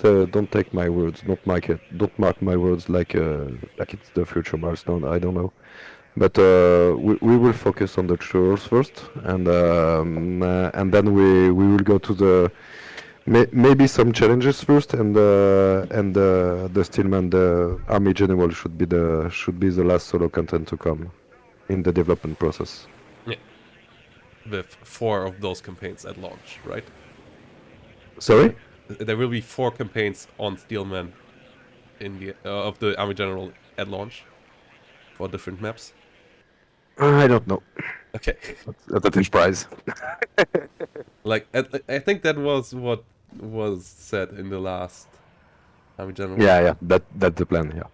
don't take my words, don't mark my words like it's the future milestone. I don't know, but we will focus on the tutorials first, and then we will go to the maybe some challenges first, and the Stillman, the Army General should be the last solo content to come in the development process. Yeah, with 4 of those campaigns at launch, right? Sorry? There will be 4 campaigns on Steelman in the of the Army General at launch for different maps. I don't know. Okay. That is prize. Like I think that was what was said in the last Army General. Yeah, that's the plan. Yeah.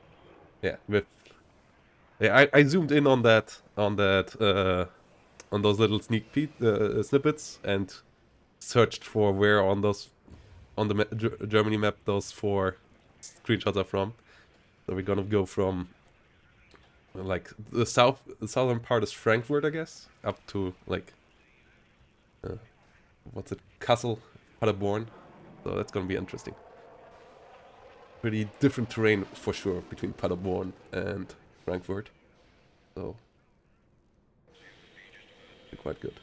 Yeah, with I zoomed in on that on those little snippets and searched for where on those on the Germany map those 4 screenshots are from. So we're gonna go from like the southern part is Frankfurt, I guess, up to like what's it, Kassel, Paderborn. So that's gonna be interesting. Pretty different terrain for sure between Paderborn and Frankfurt. So quite good.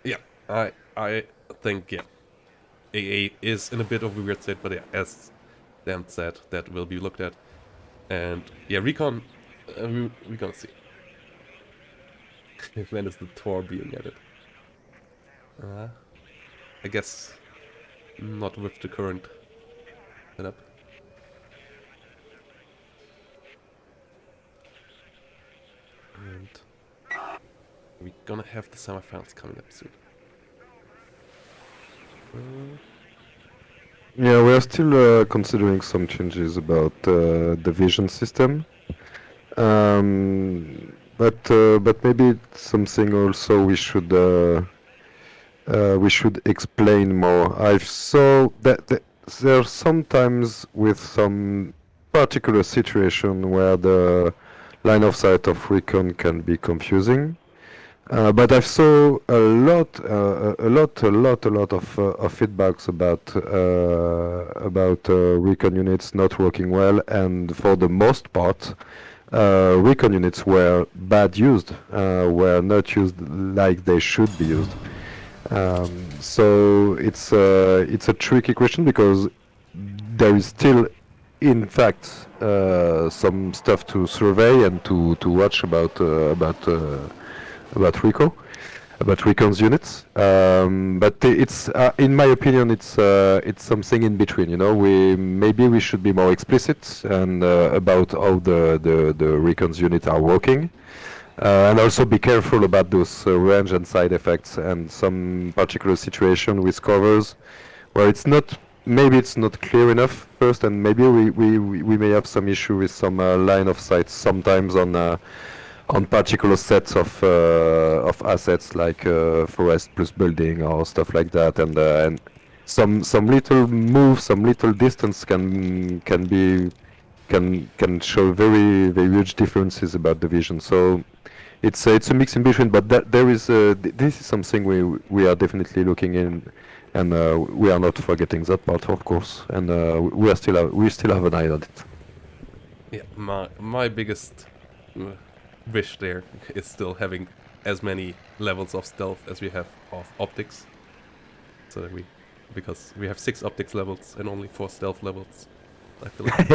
Yeah, I think yeah, AA is in a bit of a weird state, but yeah, as Dan said, that will be looked at, and yeah, recon, we're gonna see. When is the Tor being added? I guess not with the current setup. And we're gonna have the semifinals coming up soon. Yeah, we are still considering some changes about the vision system, but maybe it's something also we should explain more. I saw that there sometimes with some particular situation where the line of sight of recon can be confusing. But I saw a lot of feedbacks about recon units not working well, and for the most part, recon units were bad used, were not used like they should be used. So it's a tricky question because there is still, in fact, some stuff to survey and to watch about Rico, about Recon's units. But it's, in my opinion, it's something in between. You know, maybe we should be more explicit and about how the Recon's units are working. And also be careful about those range and side effects and some particular situation with covers where it's not, maybe it's not clear enough first, and maybe we may have some issue with some line of sight sometimes on particular sets of assets like forest plus building or stuff like that, and some little move, some little distance can show very huge differences about the vision. So it's a mix in between, but there is this is something we are definitely looking in, and we are not forgetting that part, of course, and we still have an eye on it. Yeah, my biggest wish there is still having as many levels of stealth as we have of optics. So that because we have 6 optics levels and only 4 stealth levels. I feel like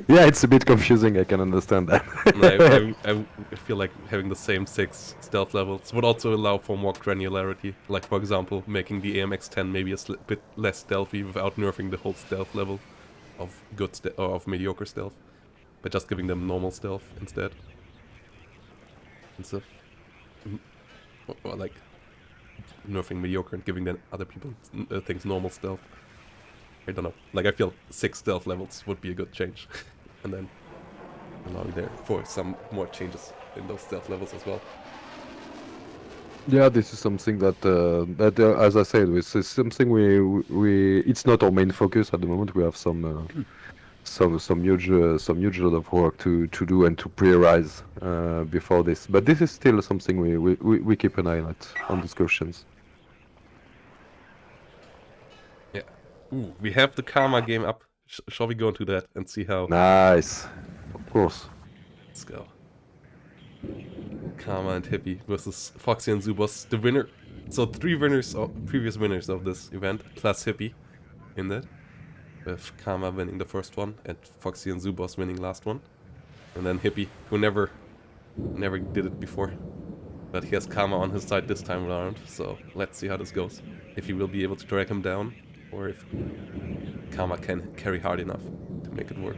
yeah, it's a bit confusing. I can understand that. I feel like having the same 6 stealth levels would also allow for more granularity. Like, for example, making the AMX-10 maybe a bit less stealthy without nerfing the whole stealth level of or of mediocre stealth, but just giving them normal stealth instead. And stuff. Or like nerfing mediocre and giving then other people things normal stealth. I don't know. Like, I feel 6 stealth levels would be a good change. And then allowing there for some more changes in those stealth levels as well. Yeah, this is something that as I said, it's something we it's not our main focus at the moment. We have some some huge lot of work to do and to prioritize before this. But this is still something we keep an eye on discussions. Yeah. Ooh, we have the Karma game up. Shall we go into that and see how? Nice, of course. Let's go. Karma and Hippie versus Foxy and Zubos. The winner. So 3 winners, previous winners of this event, plus Hippie in that. With Karma winning the first one and Foxy and Zubos winning last one. And then Hippie, who never did it before. But he has Karma on his side this time around, so let's see how this goes. If he will be able to drag him down, or if Karma can carry hard enough to make it work.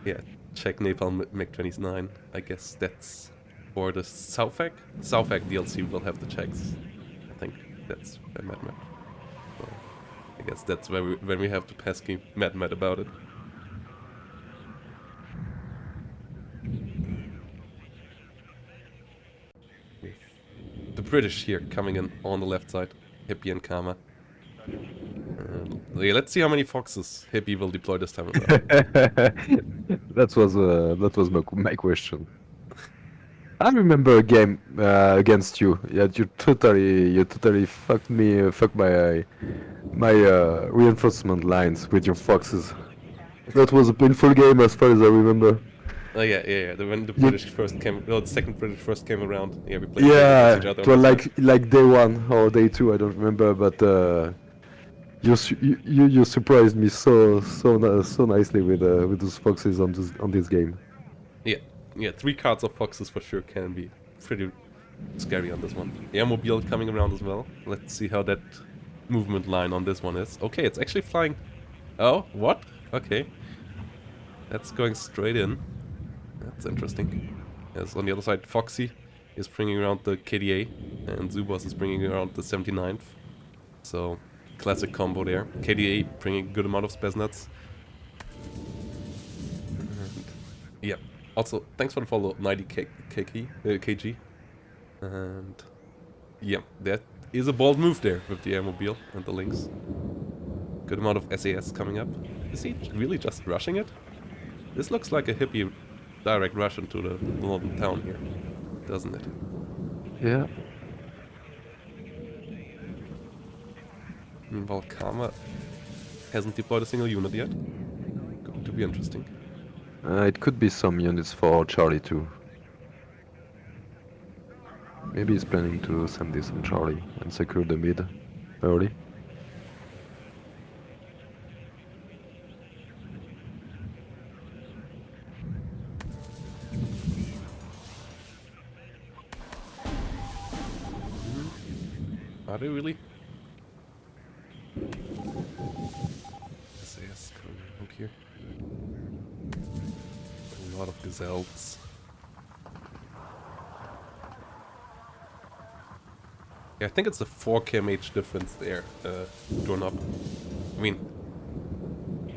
Yeah, check Napalm Mech29. I guess that's for the Southak. Southak DLC will have the checks. I think that's Mad Mad. So I guess that's when we have to pesky Mad Mad about it. The British here coming in on the left side. Hippie and Karma. Yeah, let's see how many foxes Hippie will deploy this time around. That was my question. I remember a game against you. Yeah, you totally fucked my reinforcement lines with your foxes. That was a painful game as far as I remember. Oh yeah. When the British first came, no, the second British first came around, yeah, we played Yeah, against each other. it was like day 1 or day 2, I don't remember, but you surprised me so nicely with those foxes on this game. Yeah, 3 cards of foxes for sure can be pretty scary on this one. The Airmobile coming around as well. Let's see how that movement line on this one is. Okay, it's actually flying. Oh, what? Okay. That's going straight in. That's interesting. Yes, on the other side, Foxy is bringing around the KDA, and Zubos is bringing around the 79th. So, classic combo there. KDA bringing a good amount of spaz nuts. And, yeah. Also, thanks for the follow, 90 kg. And yeah, that is a bold move there with the Airmobile and the links. Good amount of SAS coming up. Is he really just rushing it? This looks like a Hippie direct rush into the northern town here, doesn't it? Yeah. Meanwhile, Karma hasn't deployed a single unit yet. Going to be interesting. It could be some units for Charlie too. Maybe he's planning to send this on Charlie and secure the mid early. Are they really? SAS coming out here. A lot of gazelles. Yeah, I think it's a 4 kmh difference there, doorknob. I mean,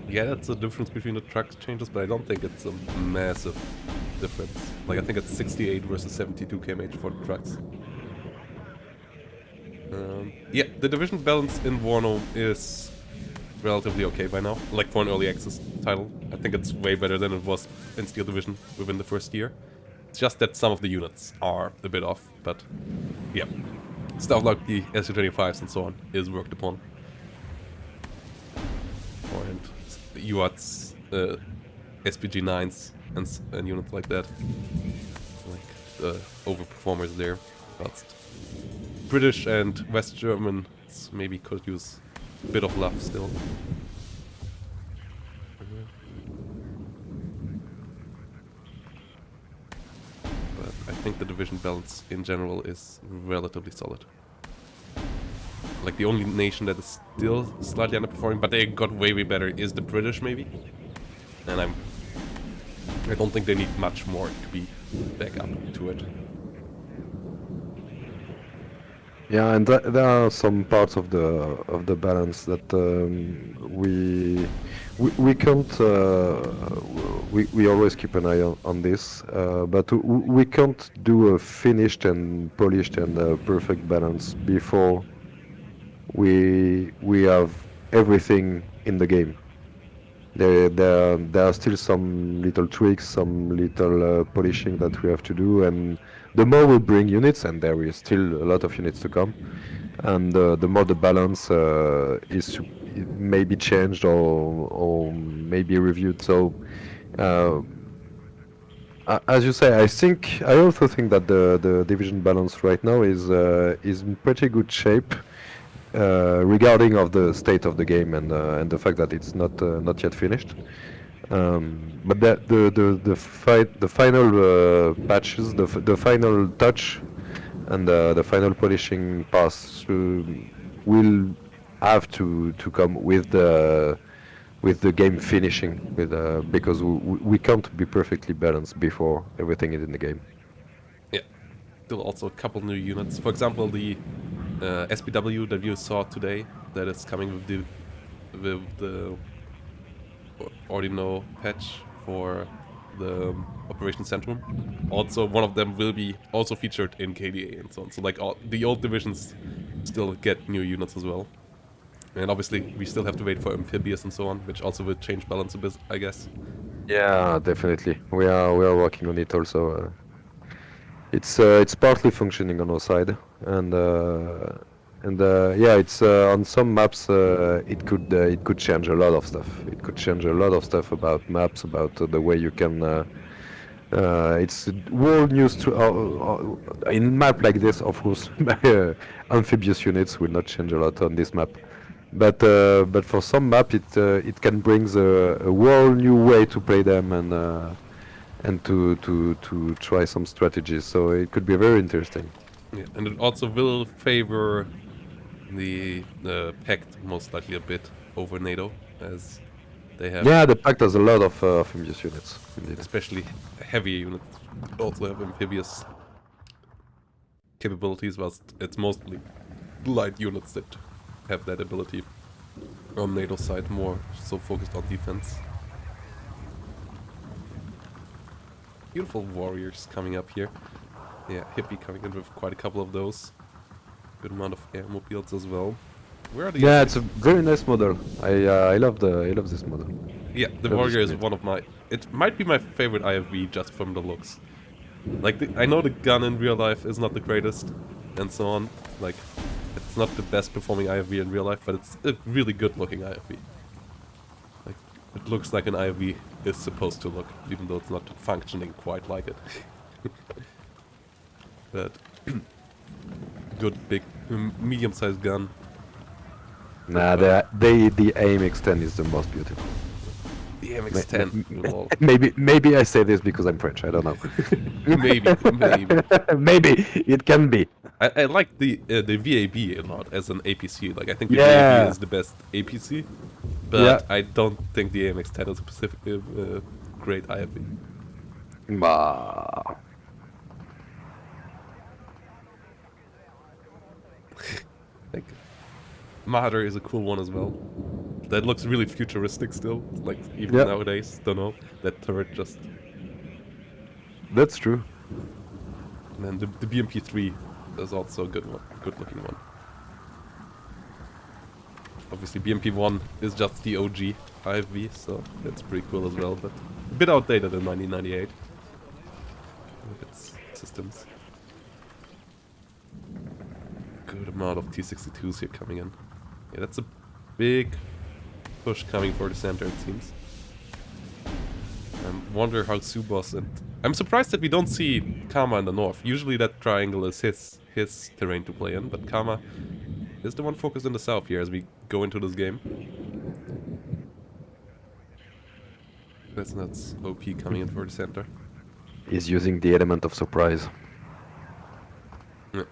yeah, that's the difference between the truck changes, but I don't think it's a massive difference. Like, I think it's 68 versus 72 kmh for the trucks. Yeah, the division balance in WARNO is relatively okay by now. Like, for an early access title. I think it's way better than it was in Steel Division within the first year. It's just that some of the units are a bit off, but yeah. Stuff like the SU-25s and so on is worked upon. And UATs, SPG-9s and units like that. Like the overperformers there. But British and West Germans maybe could use a bit of love still. But I think the division balance in general is relatively solid. Like, the only nation that is still slightly underperforming, but they got way better, is the British maybe. And I don't think they need much more to be back up to it. Yeah, and there are some parts of the balance that we can't we always keep an eye on this, but we can't do a finished and polished and perfect balance before we have everything in the game. There are still some little tweaks, some little polishing that we have to do, and the more we bring units, and there is still a lot of units to come, and the more the balance may be changed or maybe reviewed. So, uh, as you say, I also think that the division balance right now is in pretty good shape regarding of the state of the game and the fact that it's not yet finished. But the final patches, the final touch, and the final polishing pass will have to come with the game finishing with because we can't be perfectly balanced before everything is in the game. Yeah, still also a couple new units. For example, the SPW that you saw today that is coming with the Ordino patch for the Operation Centrum. Also, one of them will be also featured in KDA and so on. So like all the old divisions still get new units as well. And obviously, we still have to wait for Amphibious and so on, which also will change balance a bit, I guess. Yeah, definitely. We are working on it also. It's partly functioning on our side, and yeah, it's on some maps it could change a lot of stuff. It could change a lot of stuff about maps, about the way you can. It's world news to in map like this, of course. Amphibious units will not change a lot on this map, but for some map it can bring a whole new way to play them and to try some strategies. So it could be very interesting. Yeah, and it also will favor the Pact most likely a bit over NATO, as they have Yeah, the pact has a lot of amphibious units, indeed. especially heavy units also have amphibious capabilities, whilst it's mostly light units that have that ability. On NATO side, more so focused on defense. Beautiful warriors coming up here. Yeah, Hippie coming in with quite a couple of those. Good amount of airmobiles as well. Where are the Yeah, it's a infantry? very nice model. I love this model. Yeah, the I love this warrior is unit. one of my... It might be my favorite IFV just from the looks. Like, I know the gun in real life is not the greatest, and so on. Like, it's not the best performing IFV in real life, but it's a really good looking IFV. Like, it looks like an IFV is supposed to look, even though it's not functioning quite like it. But, good, big, medium-sized gun. Nah, the AMX-10 is the most beautiful. The May- MX-10 with all. maybe I say this because I'm French. I don't know. Maybe, maybe. Maybe it can be. I like the VAB a lot as an APC. Like I think the VAB Yeah, is the best APC, yeah. but I don't think the AMX-10 is a specific great IFV. Bah. Like Mahader is a cool one as well. That looks really futuristic still. Like even Yeah, nowadays, don't know that turret just. that's true. And then the BMP3 is also a good one, good looking one. Obviously BMP1 is just the OG IFV, so that's pretty cool as well, but a bit outdated in 1998 with its systems. Good amount of T-62s here coming in. Yeah, that's a big push coming for the center, it seems. I wonder how Subos and... I'm surprised that we don't see Kama in the north. Usually that triangle is his terrain to play in, but Kama is the one focused in the south here as we go into this game. That's OP coming in for the center. He's using the element of surprise. Yeah.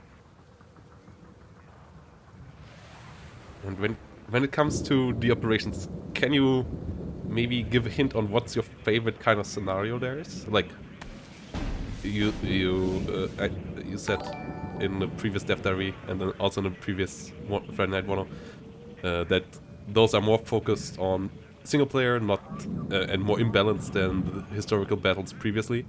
And when it comes to the operations, can you maybe give a hint on what's your favorite kind of scenario there is? Like you said in the previous Death Diary and then also in the previous Friday Night WARNO, that those are more focused on single player, not and more imbalanced than the historical battles previously.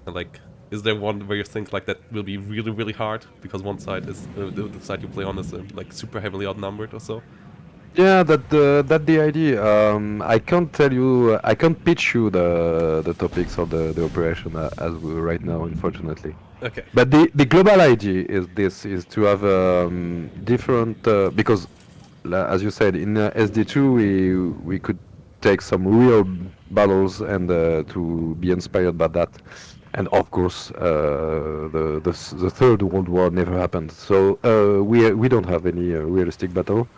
And like, is there one where you think like that will be really really hard because one side is the side you play on is like super heavily outnumbered or so? Yeah, that the idea. I can't tell you. I can't pitch you the topics of the operation as we right now, unfortunately. Okay. But the global idea is this: is to have different because, as you said, in SD2 we could take some real battles and to be inspired by that. And of course, the Third World War never happened, so we don't have any realistic battle.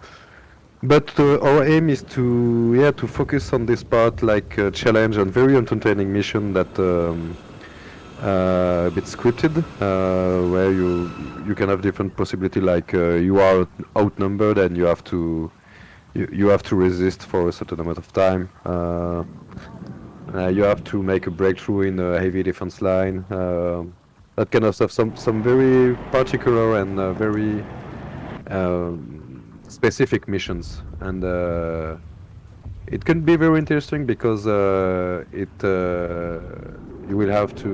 But our aim is to focus on this part like challenge and very entertaining mission that a bit scripted, where you can have different possibility like you are outnumbered and you have to resist for a certain amount of time. You have to make a breakthrough in a heavy defense line. That kind of stuff. Some very particular and very specific missions, and it can be very interesting because it you will have to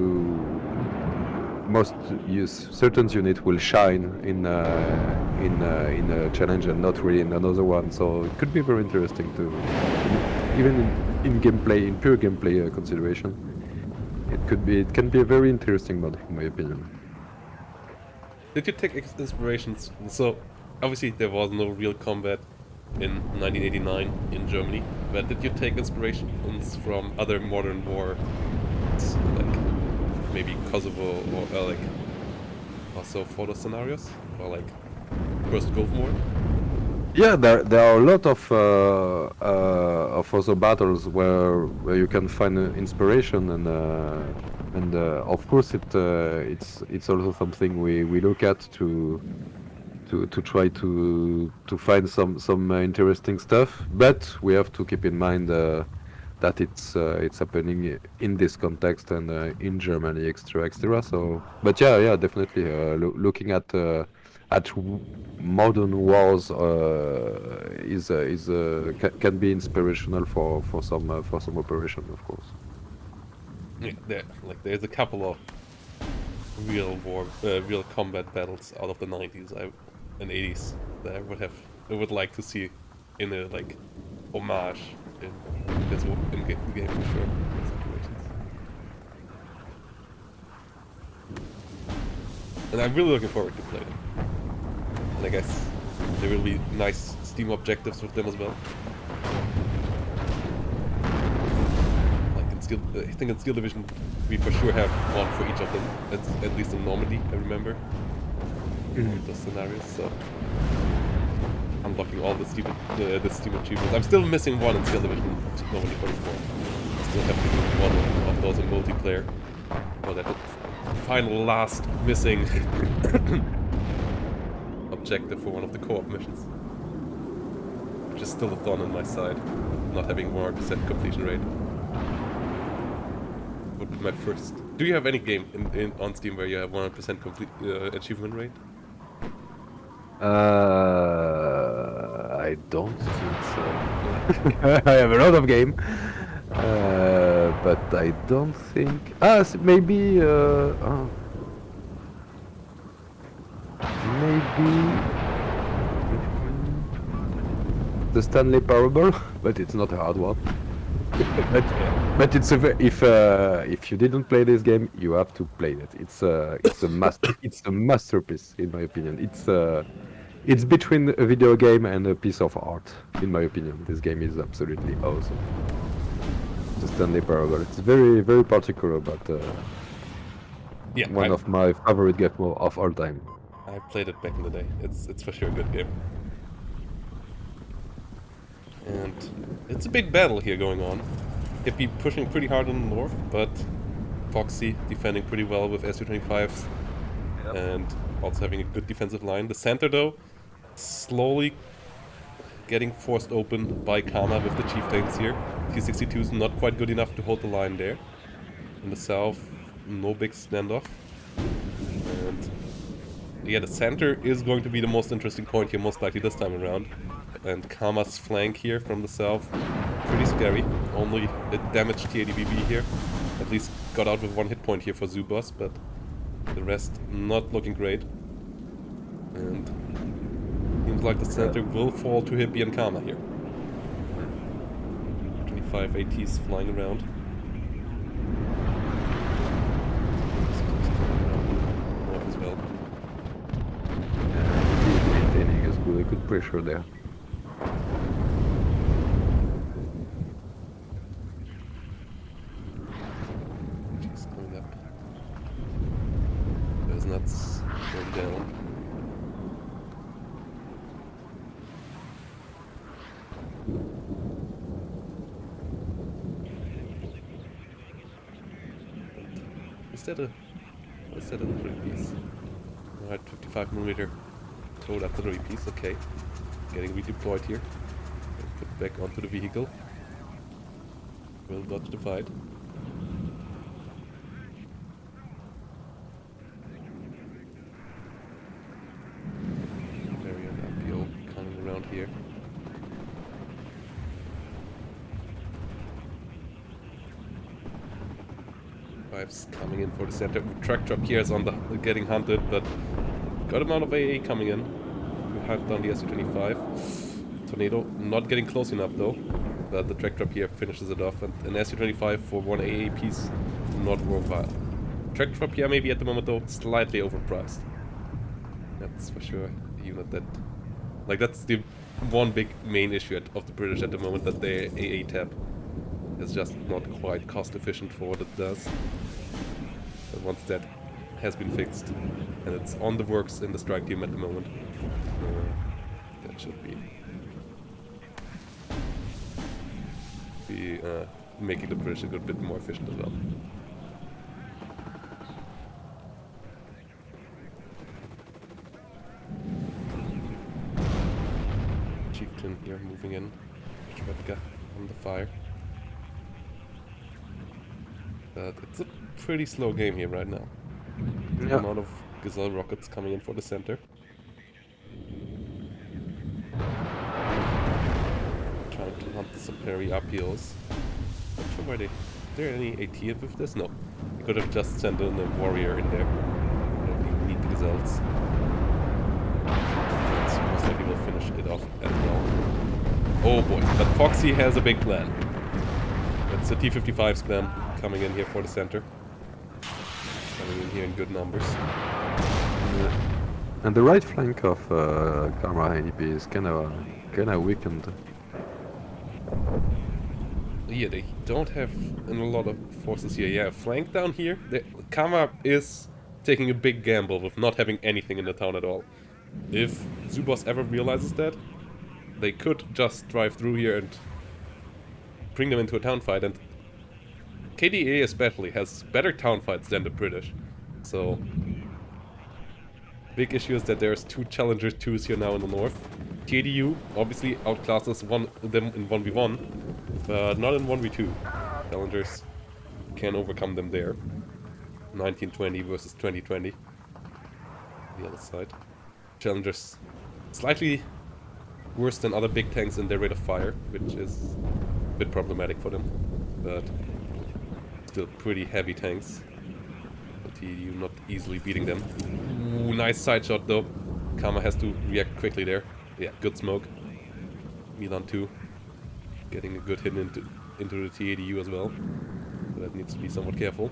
most use certain unit will shine in a challenge and not really in another one. So it could be very interesting to even in gameplay, in pure gameplay consideration. It can be a very interesting mod in my opinion. Did you take inspirations? So, obviously there was no real combat in 1989 in Germany, but did you take inspirations from other modern wars, like maybe Kosovo or like also photo scenarios, or like First Gulf War? Yeah, there are a lot of other battles where you can find inspiration and of course it's also something we look at to try to find some interesting stuff, but we have to keep in mind that it's happening in this context and in Germany, etc. So, but yeah, definitely looking at modern wars can be inspirational for some operation, of course. Yeah, there's a couple of real combat battles out of the 90s and 80s that I would like to see in a like homage in in game for sure. Situations. And I'm really looking forward to play them. And I guess there will be nice Steam objectives with them as well. Like in Steel, I think in Steel Division we for sure have one for each of them. That's at least in Normandy, I remember. Those scenarios, so unlocking all the Steam achievements. I'm still missing one in Steel Division Normandy 44. I still have to do one of those in multiplayer. Or that final last missing objective for one of the co-op missions. Which is still a thorn in my side, not having 100% completion rate. Would be my first. Do you have any game on Steam where you have 100% complete achievement rate? I don't think so. I have a lot of game, but I don't think. Maybe. Maybe the Stanley Parable, but it's not a hard one. but it's if you didn't play this game, you have to play it. It's a masterpiece in my opinion. It's between a video game and a piece of art, in my opinion. This game is absolutely awesome. The Stanley Parable. It's very, very particular, but yeah, one of my favorite games of all time. I played it back in the day. It's for sure a good game. And it's a big battle here going on. Hippie pushing pretty hard in the north, but Foxy defending pretty well with Su-25s. Yep. And also having a good defensive line. The center, though, slowly getting forced open by Kama with the Chieftains here. T-62 is not quite good enough to hold the line there. In the south, no big standoff. And yeah, the center is going to be the most interesting point here, most likely this time around. And Kama's flank here from the south, pretty scary. Only a damaged TADBB here. At least got out with 1 hit point here for Zubos, but the rest not looking great. And seems like the center will fall to Hippie and Kama here. 25 ATs flying around. North as well. He's maintaining a good pressure there. She's going up. There's nuts going down. Is that a 3-piece? Alright, 55mm towed artillery piece, okay. Getting redeployed here. And put back onto the vehicle. Will dodge the fight. Variant RPO coming around here. Fives coming in for the center. Truck drop here is on the getting hunted, but good amount of AA coming in. We have done the SU-25. Tornado not getting close enough though, but the track drop here finishes it off, and an SU-25 for 1 AA piece not worthwhile. Track drop here maybe at the moment though slightly overpriced. That's for sure a unit that, like, that's the one big main issue of the British at the moment, that their AA tab is just not quite cost efficient for what it does. But once that has been fixed, and it's on the works in the strike team at the moment, that should be making the British a good bit more efficient as well. Chieftain here moving in. Shvedka on the fire. But it's a pretty slow game here right now. The amount of Gazelle rockets coming in for the center. Trying to hunt some parry RPOs. Not sure why is there any AT with this? No. They could have just sent in a warrior in there. Don't even need the Gazelles. So most likely will finish it off as well. Oh boy, but Foxy has a big plan. That's the T-55's plan coming in here for the center. Coming in here in good numbers. And the right flank of Karma NEP is kind of weakened. Yeah, they don't have a lot of forces here. Yeah, flank down here. Kama is taking a big gamble with not having anything in the town at all. If Zubos ever realizes that, they could just drive through here and bring them into a town fight, and KDA especially has better town fights than the British. So big issue is that there's 2 Challenger 2s here now in the north. TDU obviously outclasses them in 1v1, but not in 1v2. Challengers can overcome them there. 1920 versus 2020. The other side. Challengers slightly worse than other big tanks in their rate of fire, which is a bit problematic for them, but still pretty heavy tanks. But TDU not easily beating them. Ooh, nice side shot though. Kama has to react quickly there. Yeah, good smoke. Milan 2 getting a good hit into the TADU as well. So that needs to be somewhat careful.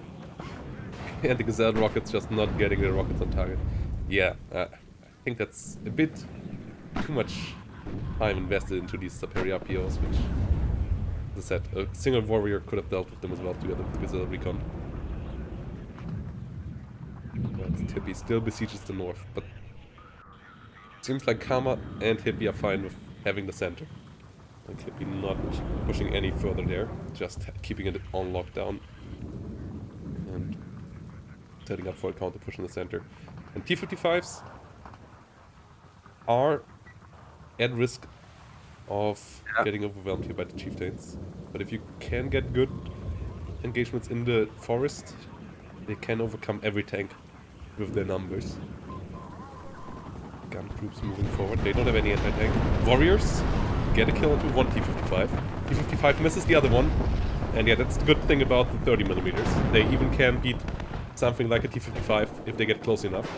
And the Gazelle rockets just not getting the rockets on target. Yeah, I think that's a bit too much time invested into these superior RPOs, which, as I said, a single warrior could have dealt with them as well together with Gazelle recon. But Hippie still besieges the north, but it seems like Kama and Hippie are fine with having the center. Like Hippie not pushing any further there, just keeping it on lockdown and setting up for a counter push in the center. And T-55s are at risk of getting overwhelmed here by the chieftains. But if you can get good engagements in the forest, they can overcome every tank with their numbers. Gun groups moving forward. They don't have any anti-tank. Warriors get a kill into one T-55. T-55 misses the other one. And yeah, that's the good thing about the 30mm. They even can beat something like a T-55 if they get close enough.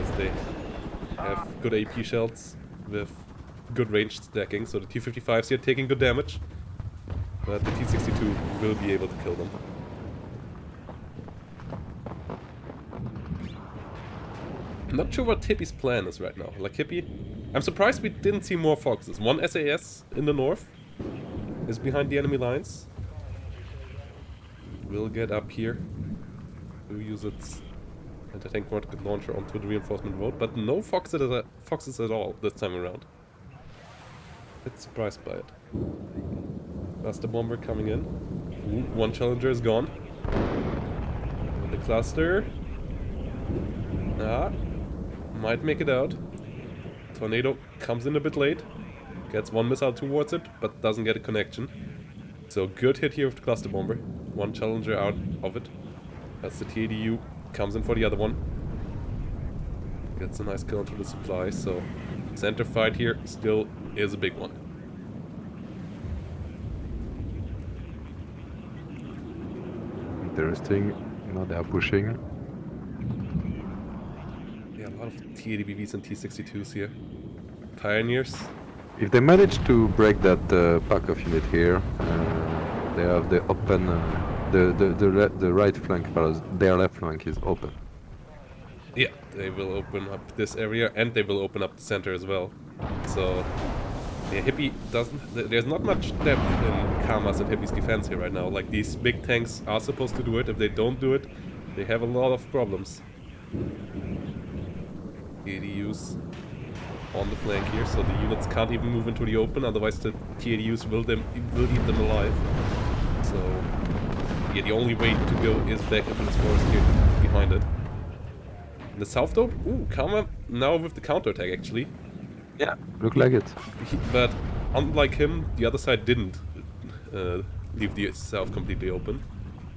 As they have good AP shells with good range stacking. So the T-55s here taking good damage. But the T-62 will be able to kill them. I'm not sure what Hippie's plan is right now. Like Hippie... I'm surprised we didn't see more Foxes. One SAS in the north is behind the enemy lines. Will get up here to use its anti-tank rocket launcher onto the reinforcement road, but no foxes at all this time around. Bit surprised by it. Cluster bomber coming in. Ooh, one Challenger is gone. And the cluster... might make it out. Tornado comes in a bit late. Gets one missile towards it, but doesn't get a connection. So good hit here with the cluster bomber. One Challenger out of it. That's the TADU. Comes in for the other one. Gets a nice kill into the supply, so... Center fight here still is a big one. Interesting. Now they are pushing. Yeah, a lot of TADBVs and T-62s here. Pioneers. If they manage to break that pack of unit here, they have the open, the right flank, but their left flank is open. Yeah, they will open up this area and they will open up the center as well. So, yeah, Hippie doesn't... There's not much depth in Kama's and Hippie's defense here right now. Like, these big tanks are supposed to do it. If they don't do it, they have a lot of problems. TADUs on the flank here, so the units can't even move into the open, otherwise the TADUs will eat them alive. So, yeah, the only way to go is back into this forest here behind it. In the south though, ooh, Kama now with the counterattack actually. Yeah, look like it. But unlike him, the other side didn't leave the south completely open.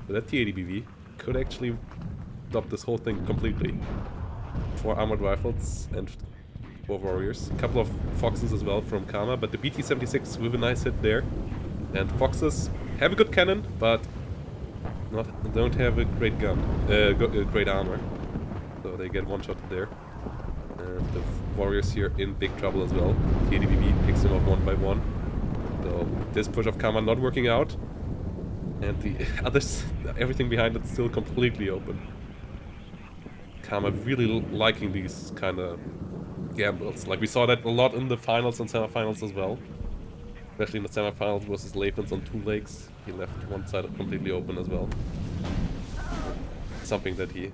But that TADBV could actually stop this whole thing completely. 4 armored rifles and 4 warriors. A couple of foxes as well from Kama, but the BT-76 with a nice hit there. And foxes have a good cannon, but don't have a great gun, great armor. So they get one shot there. And the warriors here in big trouble as well. TADBV picks them up one by one. So this push of Kama not working out. And the others, everything behind it still completely open. Kama really liking these kind of gambles. Like we saw that a lot in the finals and semifinals as well. Especially in the semifinals versus Leibniz on 2 legs. He left one side completely open as well. Something that he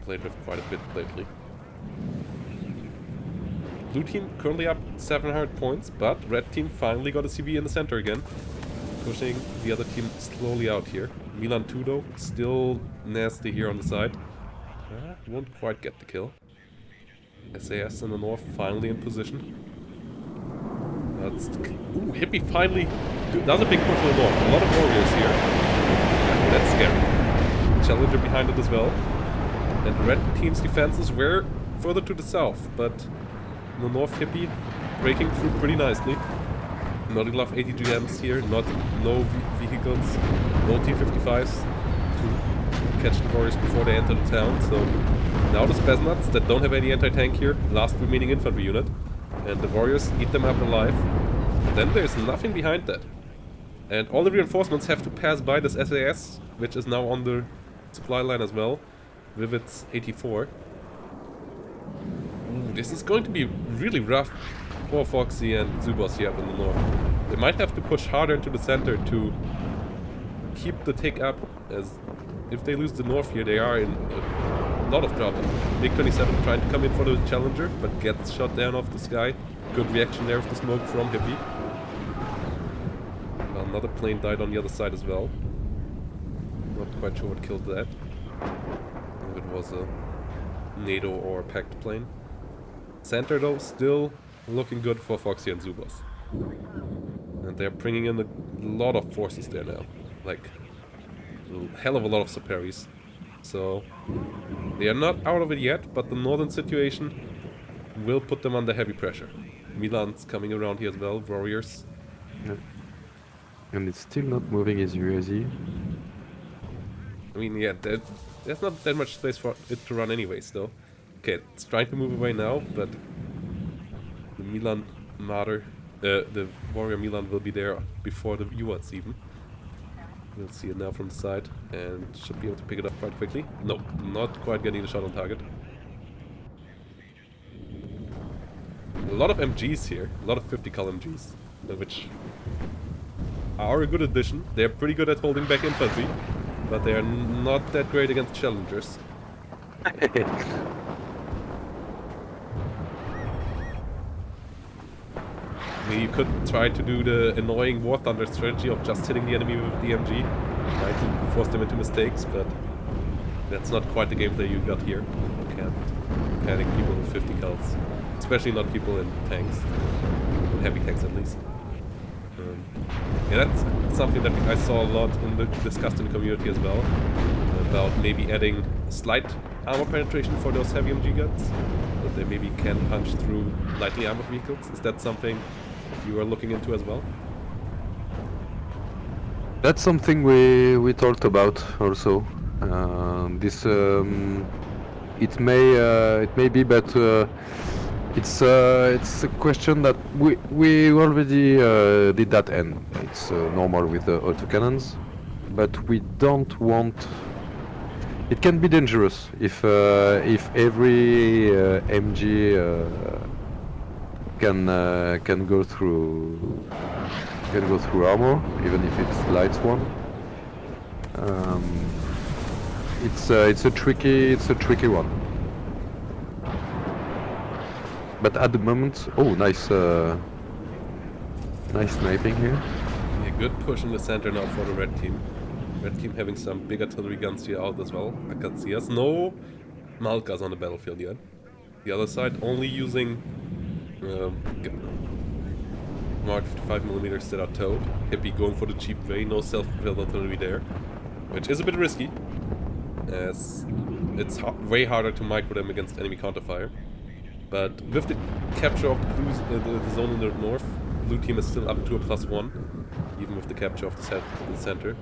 played with quite a bit lately. Blue team currently up 700 points, but red team finally got a CV in the center again. Pushing the other team slowly out here. Milan Tudo still nasty here on the side. Won't quite get the kill. SAS in the north finally in position. Ooh, Hippie finally does a big push in the north. A lot of warriors here. That's scary. Challenger behind it as well. And the red team's defenses were further to the south, but in the north Hippie breaking through pretty nicely. Not enough ATGMs here, no vehicles, no T-55s to catch the warriors before they enter the town. So now the Spetsnaz that don't have any anti-tank here, last remaining infantry unit, and the warriors eat them up alive. Then there's nothing behind that. And all the reinforcements have to pass by this SAS, which is now on the supply line as well, with its 84. Ooh, this is going to be really rough for Foxy and Zubos here up in the north. They might have to push harder into the center to keep the tick up, as if they lose the north here, they are in a lot of trouble. MiG-27 trying to come in for the Challenger, but gets shot down off the sky. Good reaction there with the smoke from Hippie. Well, another plane died on the other side as well. Not quite sure what killed that. If it was a NATO or a packed plane. Center though, still looking good for Foxy and Zubos. And they're bringing in a lot of forces there now. Like, a hell of a lot of Saperis. So, They are not out of it yet, but the northern situation will put them under heavy pressure. Milan's coming around here as well, warriors. Yeah. And it's still not moving as UAZ. I mean, yeah, there's not that much space for it to run anyways, though. Okay, it's trying to move away now, but the Milan Martyr, the warrior Milan will be there before the viewers even. We'll see it now from the side, and should be able to pick it up quite quickly. No, not quite getting the shot on target. A lot of MGs here, a lot of 50 cal MGs, which are a good addition. They're pretty good at holding back infantry, but they are not that great against challengers. I mean, you could try to do the annoying War Thunder strategy of just hitting the enemy with the MG, right, to force them into mistakes, but that's not quite the game that you got here. You can't panic people with 50 cals, especially not people in tanks, in heavy tanks at least. Yeah, that's something that I saw a lot discussed in the community as well, about maybe adding slight armor penetration for those heavy MG guns, that they maybe can punch through lightly armored vehicles. Is that something you are looking into as well? That's something we talked about also. This it may be, but it's a question that we already did that, and it's normal with the autocannons, but we don't want. It can be dangerous if every MG can go through armor, even if it's light one. It's a tricky one. But at the moment, oh, nice sniping here. Yeah, good push in the center now for the red team. Red team having some big artillery guns here out as well. Akatsias. No Malkas on the battlefield yet. The other side only using Mark 55mm that are towed. Hippie going for the cheap way, no self-propelled artillery there. Which is a bit risky, as it's way harder to micro them against enemy counterfire. But with the capture of the zone in the north, blue team is still up to a +1, even with the capture of the center.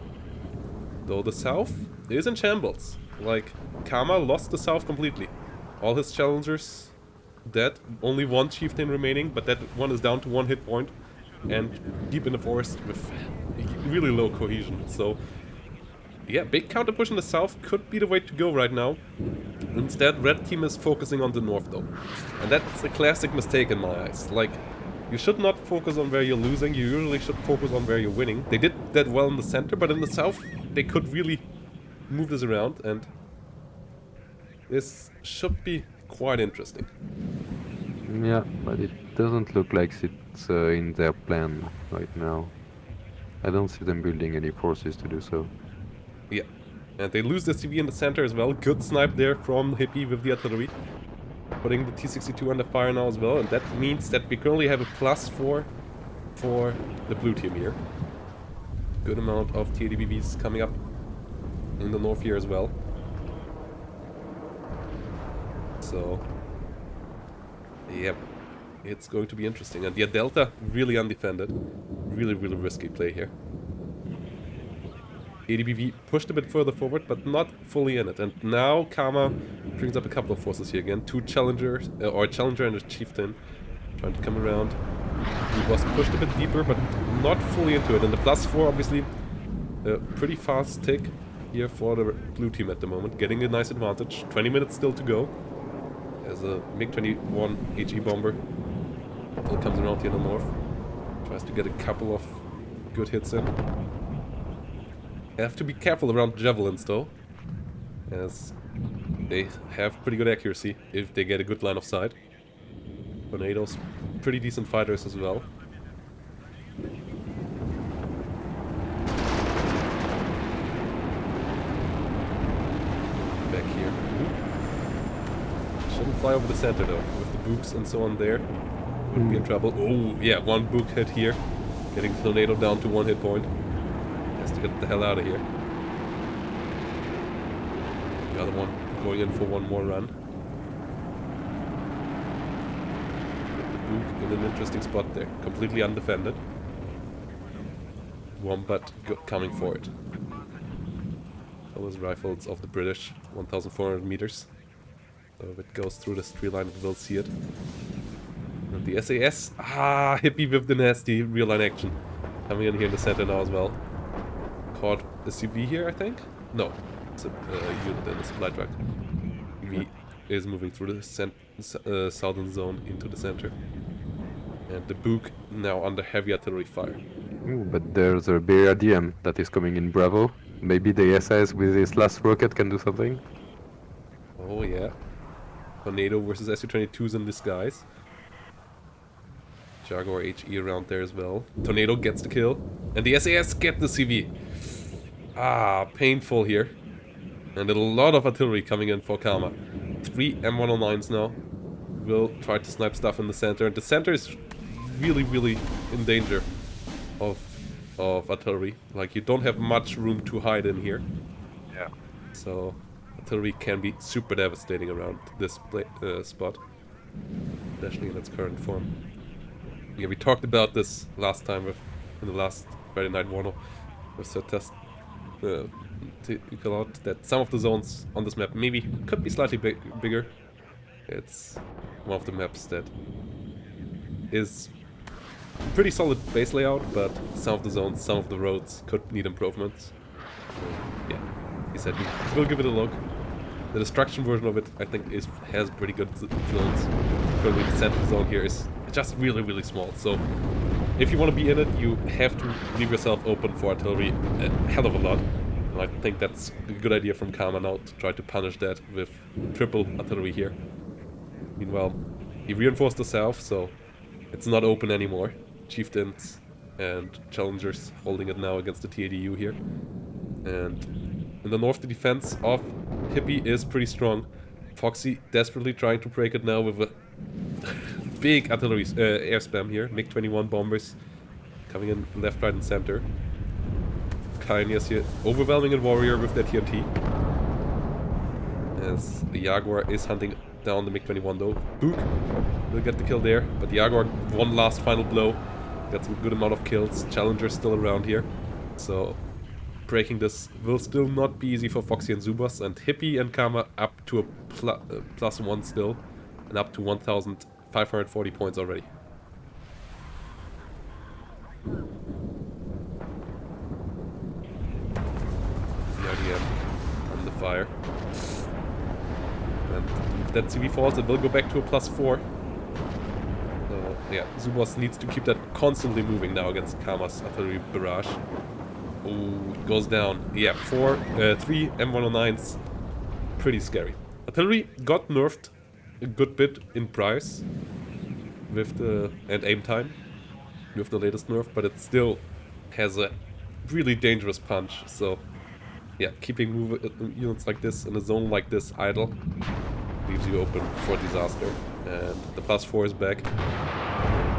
Though the south is in shambles. Like, Kama lost the south completely. All his challengers dead, only one chieftain remaining, but that one is down to 1 hit point, and deep in the forest with really low cohesion. So, yeah, big counter push in the south could be the way to go right now. Instead, red team is focusing on the north though. And that's a classic mistake in my eyes. Like, you should not focus on where you're losing, you usually should focus on where you're winning. They did that well in the center, but in the south, they could really move this around, and this should be quite interesting. Yeah, but it doesn't look like it's in their plan right now. I don't see them building any forces to do so. Yeah, and they lose the CV in the center as well. Good snipe there from Hippie with the artillery. Putting the T-62 under fire now as well, and that means that we currently have a +4 for the blue team here. Good amount of TADBVs coming up in the north here as well. So, yep, it's going to be interesting. And yeah, Delta really undefended. Really, really risky play here. ADBV pushed a bit further forward, but not fully in it. And now Kama brings up a couple of forces here again. Two challengers, or a challenger and a chieftain, trying to come around. He was pushed a bit deeper, but not fully into it. And the +4, obviously, a pretty fast tick here for the blue team at the moment, getting a nice advantage. 20 minutes still to go. As a MiG-21 HE bomber still comes around here in the north. Tries to get a couple of good hits in. Have to be careful around javelins though, as they have pretty good accuracy if they get a good line of sight. Tornadoes, pretty decent fighters as well. Back here. Shouldn't fly over the center though, with the books and so on there. Wouldn't be in trouble. Oh yeah, one book hit here, getting the tornado down to 1 hit point. Has to get the hell out of here. The other one going in for one more run. The Book in an interesting spot there, completely undefended. Wombat coming for it. Those rifles of the British, 1,400 meters. So if it goes through this tree line, we'll see it. And the SAS, Hippie with the nasty real line action. Coming in here in the center now as well. Caught a CV here, I think? No, it's a unit in the supply truck. CV is moving through the southern zone into the center. And the Book now under heavy artillery fire. Ooh, but there's a BRDM that is coming in Bravo. Maybe the SAS with his last rocket can do something? Oh yeah. Tornado versus Su-22s in disguise. Jaguar HE around there as well. Tornado gets the kill. And the SAS get the CV. Painful here. And a lot of artillery coming in for Karma. 3 M109s now. Will try to snipe stuff in the center. And the center is really, really in danger of artillery. Like, you don't have much room to hide in here. Yeah. So, artillery can be super devastating around this spot. Especially in its current form. Yeah, we talked about this last time in the last Friday Night WARNO with Sir Test that some of the zones on this map maybe could be slightly bigger. It's one of the maps that is pretty solid base layout, but some of the zones, some of the roads could need improvements. So, yeah, he said we'll give it a look. The destruction version of it, I think, has pretty good zones. Currently, the center zone here is just really, really small. So, if you want to be in it, you have to leave yourself open for artillery a hell of a lot. And I think that's a good idea from Karma now to try to punish that with triple artillery here. Meanwhile, he reinforced the south, so it's not open anymore. Chieftains and challengers holding it now against the TADU here. And in the north, the defense of Hippie is pretty strong. Foxy desperately trying to break it now with a big artillery air spam here. MiG-21 bombers coming in left, right, and center. Pioneers here overwhelming a warrior with their TNT. As the Jaguar is hunting down the MiG-21 though. Book will get the kill there, but the Jaguar, one last final blow. Got some good amount of kills. Challenger still around here. So breaking this will still not be easy for Foxy and Zubas, and Hippie and Karma up to a +1 still, and up to 1,540 points already. The RDM on the fire. And if that CV falls, it will go back to a +4. So yeah, Zubas needs to keep that constantly moving now against Karma's artillery barrage. Oh, it goes down. Yeah, 3 M109s. Pretty scary. Artillery got nerfed a good bit in price with and aim time with the latest nerf, but it still has a really dangerous punch. So yeah, keeping units like this in a zone like this idle leaves you open for disaster. And the +4 is back.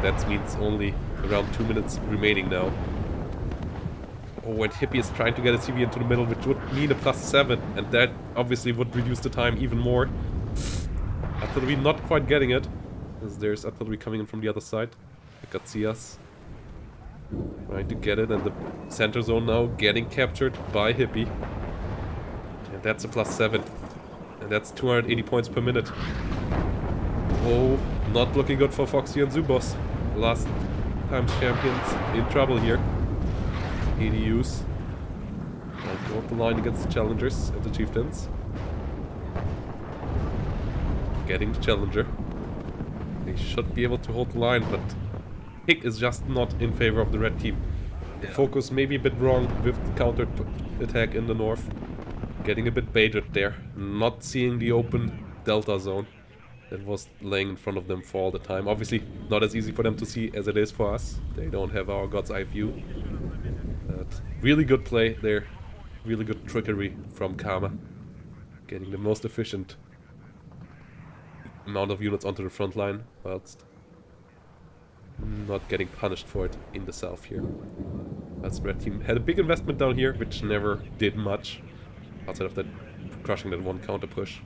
That means only around 2 minutes remaining now. Oh, and Hippie is trying to get a CV into the middle, which would mean a +7, and that obviously would reduce the time even more. Artillery not quite getting it, as there's artillery coming in from the other side. Katsias trying to get it, and the center zone now getting captured by Hippie. And that's a +7, and that's 280 points per minute. Oh, not looking good for Foxy and Zubos. Last time's champions in trouble here. ADUs. And go up the line against the challengers and the chieftains. Getting the challenger. They should be able to hold the line, but Hick is just not in favor of the red team. The focus may be a bit wrong with the counter attack in the north. Getting a bit baited there. Not seeing the open delta zone that was laying in front of them for all the time. Obviously, not as easy for them to see as it is for us. They don't have our God's eye view. But really good play there. Really good trickery from Karma. Getting the most efficient amount of units onto the front line, whilst not getting punished for it in the south here. That's the red team. Had a big investment down here, which never did much. Outside of that, crushing that one counter push.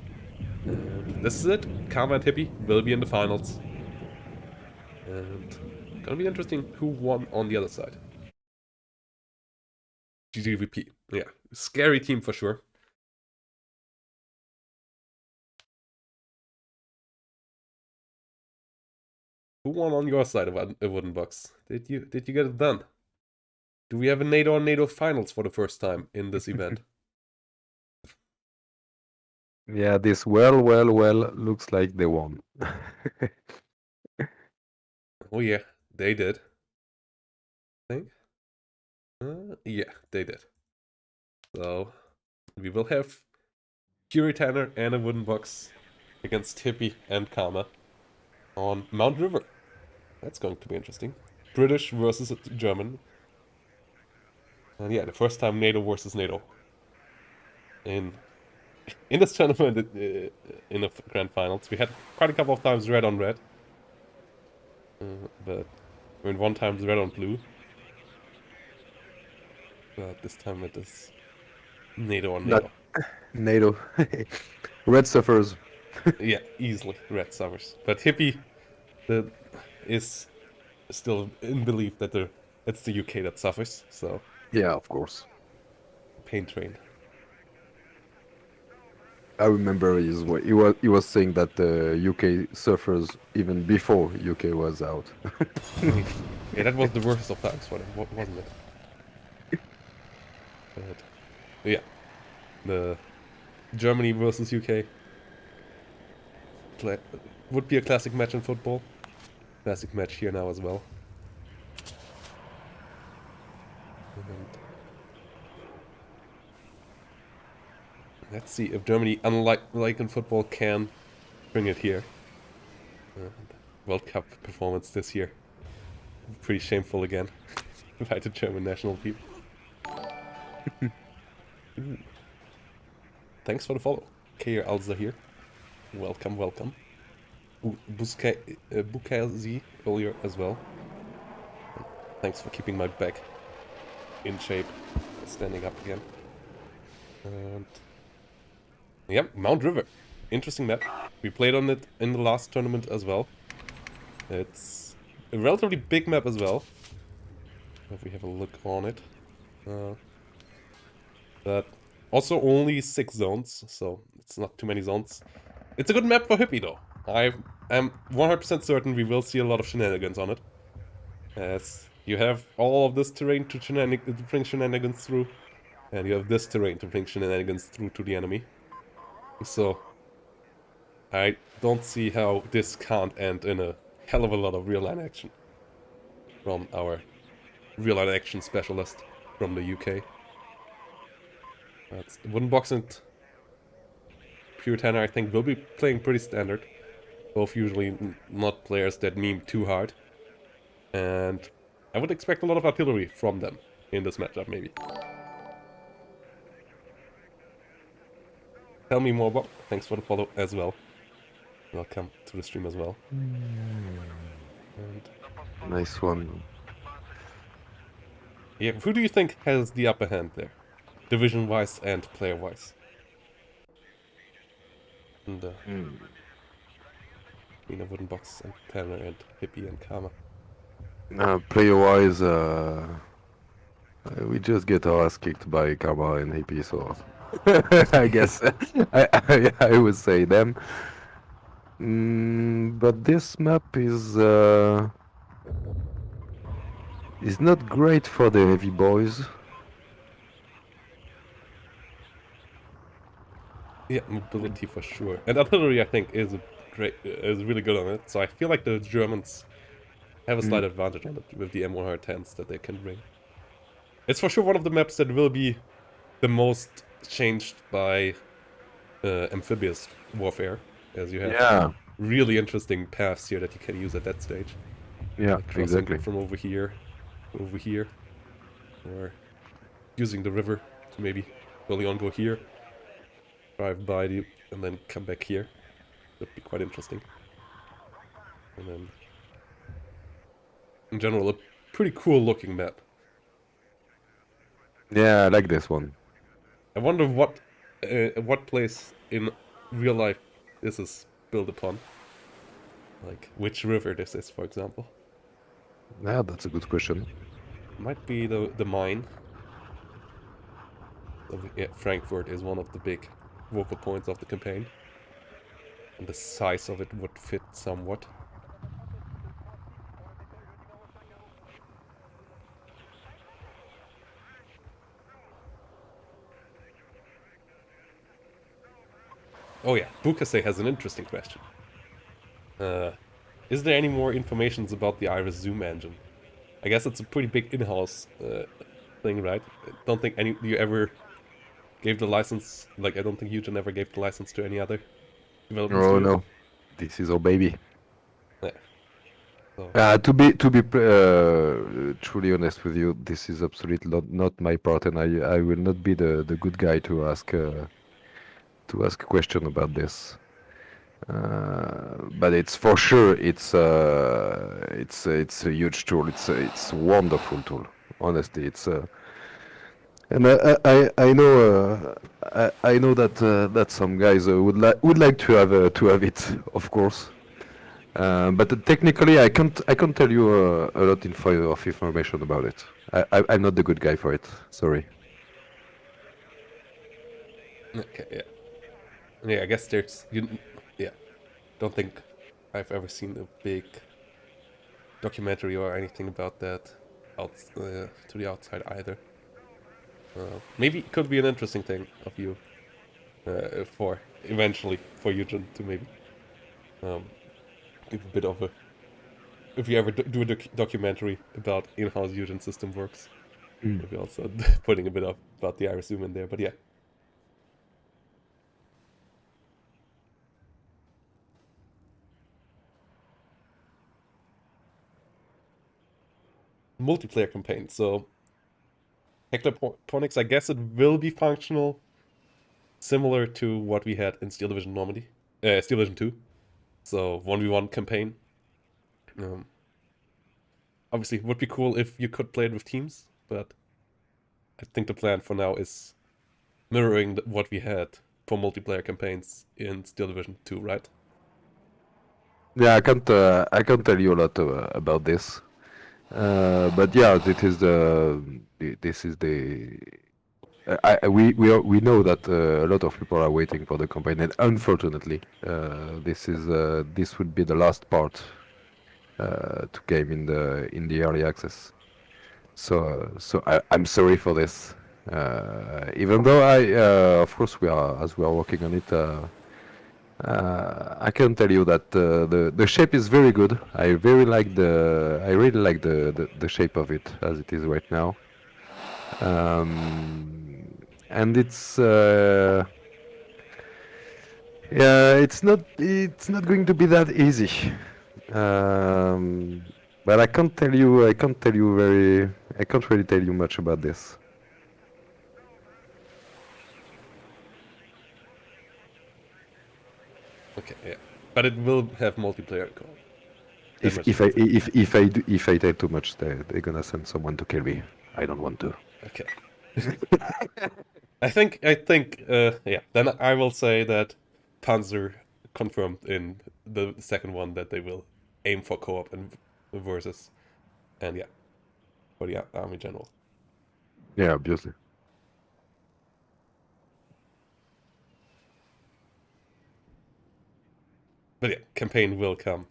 This is it. Karma and Hippie will be in the finals. And gonna be interesting who won on the other side. GGVP. Yeah, scary team for sure. Who won on your side of a wooden box? Did you get it done? Do we have a NATO on NATO finals for the first time in this event? Yeah, this looks like they won. Oh yeah, they did. I think. Yeah, they did. So we will have Fury Tanner and a wooden box against Hippie and Karma on Mount River. That's going to be interesting. British versus German. And yeah, the first time NATO versus NATO in this tournament in the grand finals. We had quite a couple of times red on red, but I mean one time red on blue. But this time it is NATO on Not NATO. NATO. Red suffers. Yeah, easily red suffers. But Hippie is still in belief that it's the UK that suffers. So Yeah, of course. pain train. I remember he was saying that the UK suffers even before UK was out. Yeah, that was the worst of times for them, wasn't it? But yeah, the Germany versus UK would be a classic match in football. Classic match here now as well. And let's see if Germany, unlike like in football, can bring it here. World Cup performance this year. Pretty shameful again by the German national team. Thanks for the follow. Keir Alza here. Welcome, welcome. Bukazi earlier as well. Thanks for keeping my back in shape. Standing up again. And yep, Mount River. Interesting map. We played on it in the last tournament as well. It's a relatively big map as well. If we have a look on it. But also only 6 zones, so it's not too many zones. It's a good map for Hippie though. I am 100% certain we will see a lot of shenanigans on it. As you have all of this terrain to bring shenanigans through, and you have this terrain to bring shenanigans through to the enemy. So I don't see how this can't end in a hell of a lot of real line action from our real line action specialist from the UK. That's Wooden Box and Pure Tanner, I think, will be playing pretty standard. Both usually not players that meme too hard. And I would expect a lot of artillery from them in this matchup, maybe. Tell me more, Bob. Thanks for the follow as well. Welcome to the stream as well. And Nice one. yeah, who do you think has the upper hand there? Division-wise and player-wise? And Wooden Box and Tanner and Hippie and Karma. Player-wise, we just get our ass kicked by Karma and Hippie, so I guess I would say them. But this map is not great for the heavy boys. Yeah, mobility for sure. And artillery, I think, is really good on it. So I feel like the Germans have a slight advantage on it with the M110s that they can bring. It's for sure one of the maps that will be the most changed by amphibious warfare, as you have really interesting paths here that you can use at that stage. Yeah, like crossing from over here, or using the river to maybe early on go here, drive by the, and then come back here. That'd be quite interesting. And then, in general, a pretty cool looking map. Yeah, I like this one. I wonder what place in real life this is built upon. Like, which river this is, for example. Yeah, that's a good question. Might be the Main. Yeah, Frankfurt is one of the big vocal points of the campaign. And the size of it would fit somewhat. Oh yeah, Bukase has an interesting question. Uh, is there any more information about the Iris Zoom engine? I guess it's a pretty big in-house thing, right? I don't think any you ever gave the license. Like, I don't think Eugen ever gave the license to any other development Oh studio. no, this is our baby. Yeah. So To be truly honest with you, this is absolutely not my part, and I will not be the good guy to ask a question about this. But it's for sure it's a huge tool. It's a wonderful tool. Honestly, and I know I know that some guys would like to have it, of course. But technically, I can't tell you a lot of information about it. I'm not the good guy for it. Sorry. okay, yeah, yeah. I guess there's you. Yeah, don't think I've ever seen a big documentary or anything about that out to the outside either. Maybe it could be an interesting thing of you for eventually for Eugen to maybe um, give a bit of a if you ever do a documentary about in-house Eugen system works. Mm. Maybe also putting a bit of about the Iris Zoom in there, but yeah. Multiplayer campaign. So Hectoponics, I guess it will be functional, similar to what we had in Steel Division Normandy, Steel Division 2. So 1v1 campaign. Um, Obviously, it would be cool if you could play it with teams, but I think the plan for now is mirroring what we had for multiplayer campaigns in Steel Division 2, right? Yeah, I can't tell you a lot about this. But yeah, this is the we know that a lot of people are waiting for the campaign, and unfortunately, this would be the last part to game in the early access. So I'm sorry for this. Even though of course, as we are working on it. I can tell you that the shape is very good. I really like the shape of it as it is right now. And it's not going to be that easy. Um, but I can't really tell you much about this. Okay, yeah. But it will have multiplayer co-op. That If much I can say. if I tell too much, they're gonna send someone to kill me. I don't want to. Okay. Yeah. Then I will say that Panzer confirmed in the second one that they will aim for co-op and versus, and yeah, for the army general. Yeah, obviously. But yeah, campaign will come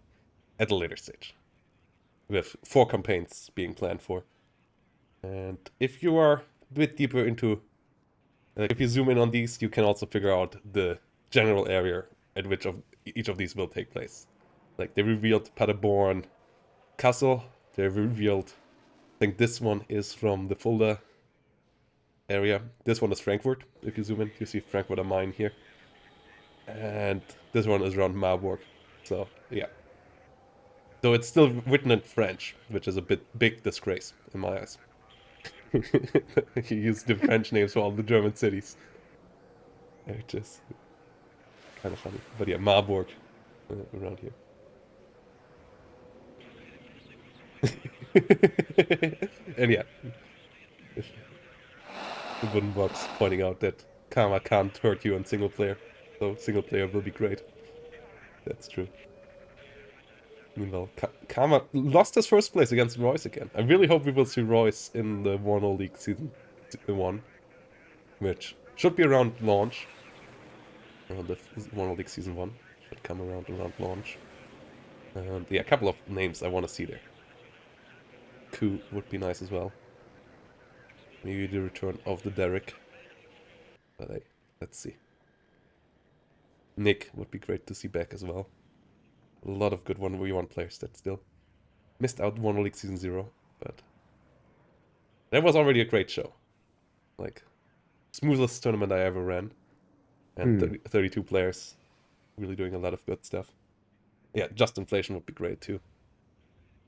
at a later stage. We have 4 campaigns being planned for, and if you are a bit deeper into, like, if you zoom in on these, you can also figure out the general area at which of each of these will take place. Like, they revealed Paderborn Castle. They revealed, I think this one is from the Fulda area. This one is Frankfurt. If you zoom in, you see Frankfurt am Main here. And this one is around Marburg. So, yeah. Though it's still written in French, which is a big disgrace in my eyes. He used the French names for all the German cities. Which is kind of funny. But yeah, Marburg around here. And yeah, the wooden box pointing out that karma can't hurt you in single player, so single player will be great. That's true. Meanwhile, Karma lost his first place against Royce again. I really hope we will see Royce in the WARNO League Season 1, which should be around launch. The WARNO League Season 1 should come around launch. And yeah, a couple of names I want to see there. Ku would be nice as well. Maybe the return of the Derek. But hey, let's see. Nick would be great to see back as well. A lot of good 1v1 players that still missed out WARNO League Season 0, but that was already a great show. Like, smoothest tournament I ever ran. And 32 players really doing a lot of good stuff. Yeah, Just Inflation would be great too.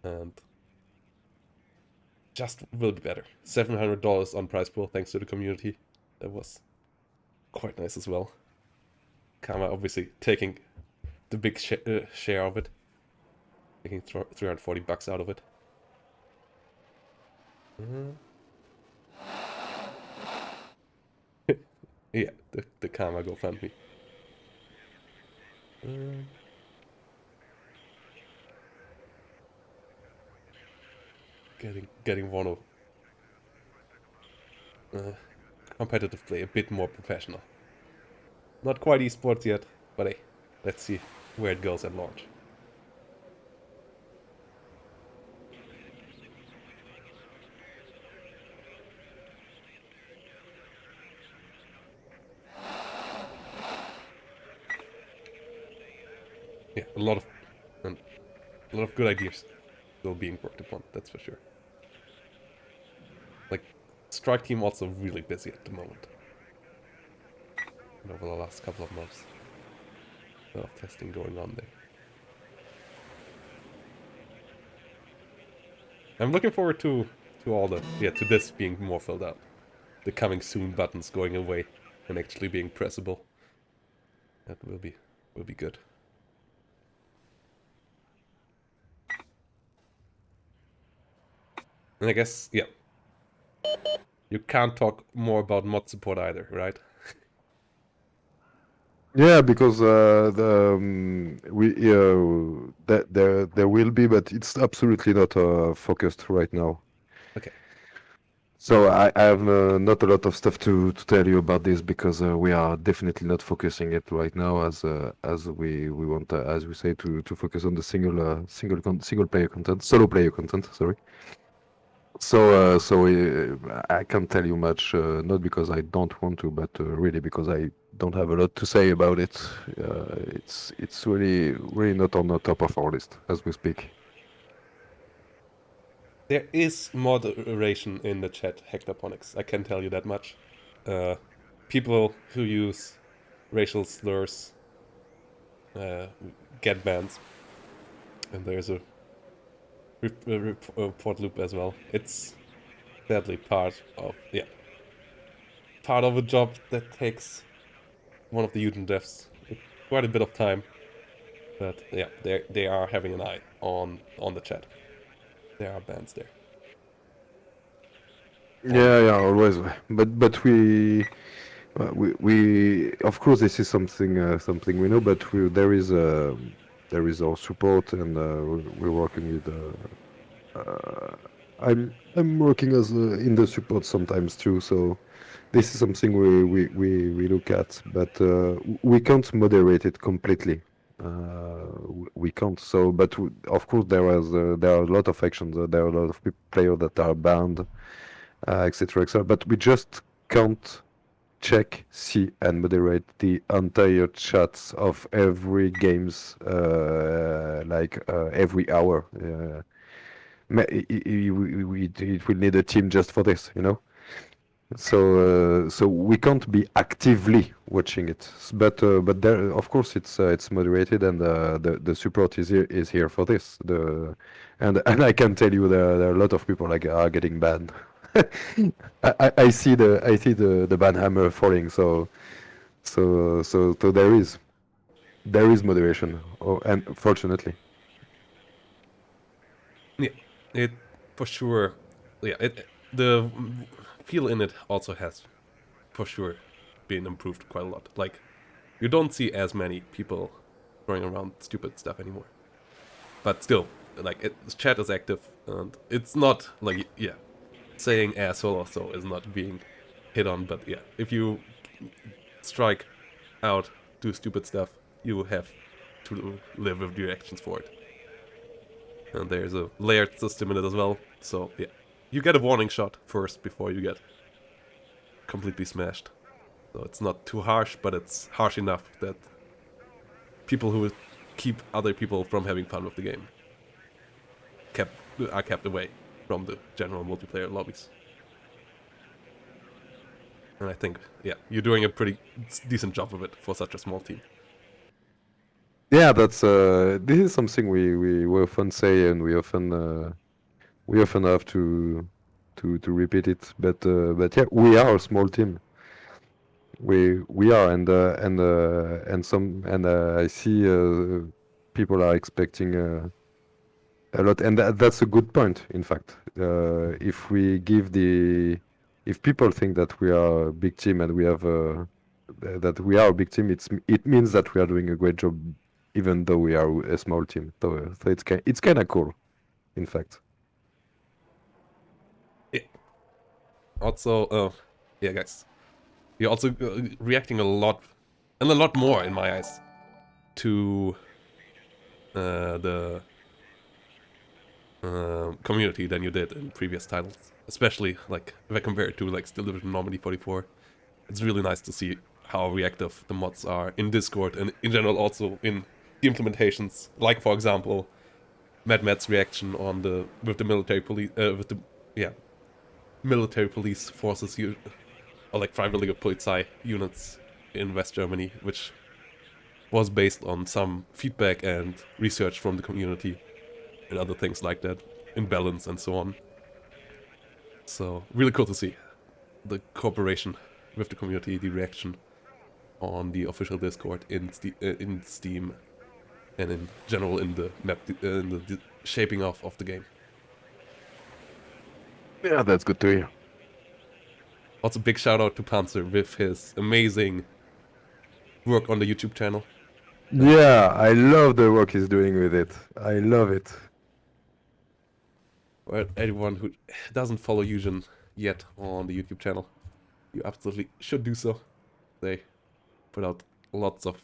And Just will be better. $700 on prize pool thanks to the community. That was quite nice as well. Kama obviously taking the big share of it. Taking $340 out of it. Yeah, the Kama GoFundMe. Getting one of competitive play a bit more professional. Not quite esports yet, but hey, let's see where it goes at launch. Yeah, a lot of good ideas still being worked upon. That's for sure. Like, Strike Team also really busy at the moment. And over the last couple of months, a lot of testing going on there. I'm looking forward to all the to this being more filled out. The coming soon buttons going away and actually being pressable. That will be good. And I guess you can't talk more about mod support either, right? Yeah, because that there will be, but it's absolutely not focused right now. Okay. So I have not a lot of stuff to tell you about this because we are definitely not focusing it right now as we want as we say to focus on the single player content, solo player content. Sorry. I can't tell you much, not because I don't want to, but really because I don't have a lot to say about it. It's really not on the top of our list as we speak. There is moderation in the chat, Hectoponics. I can tell you that much. People who use racial slurs get bans, and there's a report loop as well. It's sadly part of a job that takes one of the Uden devs quite a bit of time. But yeah, they are having an eye on the chat. There are bans there. Yeah, always. But we of course this is something we know, but there is our support, and we're working with. I'm working as in the support sometimes too, so this is something we look at, but we can't moderate it completely. We can't. So, but of course there are a lot of actions. There are a lot of players that are banned, etc., etc. But we just can't check, see, and moderate the entire chats of every games, every hour. It will need a team just for this, you know. So we can't be actively watching it, but there, of course, it's moderated, and the support is here for this. And I can tell you there are a lot of people like are getting banned. I see the ban hammer falling. So there is moderation. Oh, and fortunately. Yeah, it for sure. Yeah, the feel in it also has for sure been improved quite a lot. Like, you don't see as many people throwing around stupid stuff anymore. But still, like chat is active, and it's not like yeah, saying asshole or so is not being hit on. But yeah, if you strike out, do stupid stuff, you have to live with the reactions for it. And there's a layered system in it as well. So yeah, you get a warning shot first before you get completely smashed. So it's not too harsh, but it's harsh enough that people who keep other people from having fun with the game are kept away from the general multiplayer lobbies. And I think, yeah, you're doing a pretty decent job of it for such a small team. Yeah, that's this is something we often say, and we often have to repeat it. But yeah, we are a small team. We are, and I see people are expecting a lot, and that's a good point. In fact, if we give the if people think that we are a big team and we have that we are a big team, it means that we are doing a great job, even though we are a small team. So it's kind of cool, in fact. Yeah. Also, yeah, guys, you're also reacting a lot, and a lot more in my eyes, to the community than you did in previous titles. Especially like if I compare it to like Still Division Normandy 44, it's really nice to see how reactive the mods are in Discord and in general also in the implementations. Like for example, Matt's reaction on the with the military police military police forces or like Freiwillige Polizei units in West Germany, which was based on some feedback and research from the community and other things like that, in balance and so on. So really cool to see the cooperation with the community, the reaction on the official Discord in Steam, and in general in the map, in the shaping of the game. Yeah, that's good to hear. Also, big shout out to Panzer with his amazing work on the YouTube channel. Yeah, I love the work he's doing with it. I love it. For anyone who doesn't follow Eugen yet on the YouTube channel, you absolutely should do so. They put out lots of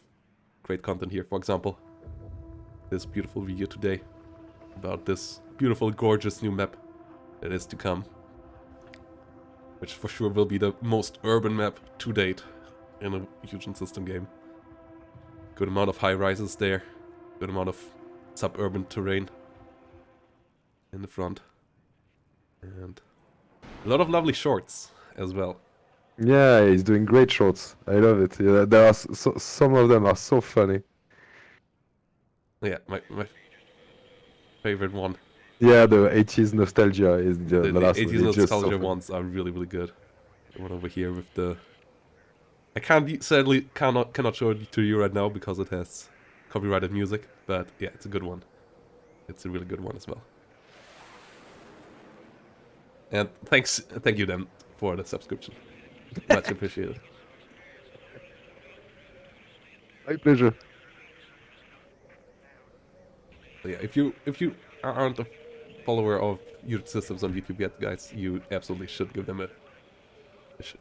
great content here. For example, this beautiful video today about this beautiful, gorgeous new map that is to come, which for sure will be the most urban map to date in a Eugen system game. Good amount of high rises there, good amount of suburban terrain in the front, and a lot of lovely shorts as well. Yeah, he's doing great shorts. I love it. Yeah, there are some of them are so funny. Yeah, my favorite one. Yeah, the 80s nostalgia is the The last 80s one. It's just so nostalgia funny. ones are really, really good. The one over here with the... I sadly cannot show it to you right now because it has copyrighted music, but yeah, it's a good one. It's a really good one as well. And thank you then for the subscription. Much appreciated. My pleasure. So yeah, if you aren't a follower of your systems on YouTube yet, guys, you absolutely should give them a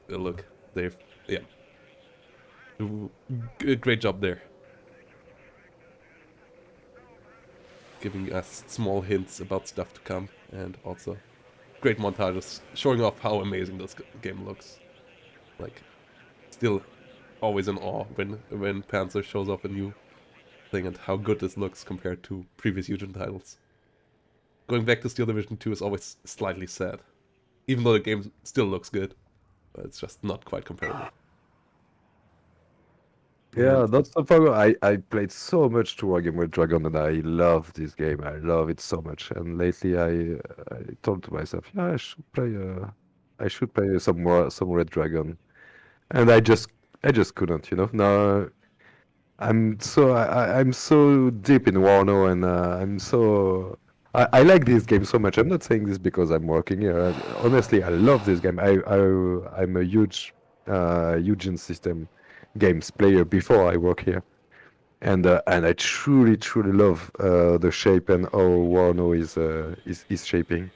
look. They've yeah, do a great job there, giving us small hints about stuff to come, and also great montages showing off how amazing this game looks. Like, still always in awe when Panzer shows off a new thing and how good this looks compared to previous Eugen titles. Going back to Steel Division 2 is always slightly sad, even though the game still looks good, but it's just not quite comparable. Yeah, And that's the problem. I played so much to War Game with Dragon, and I love this game. I love it so much. And lately, I told to myself, yeah, I should play some Red Dragon, and I just couldn't. Now I'm so deep in Warno, and I like this game so much. I'm not saying this because I'm working here. Honestly, I love this game. I'm a huge Eugen system games player before I work here. and I truly love the shape and how Warno is shaping.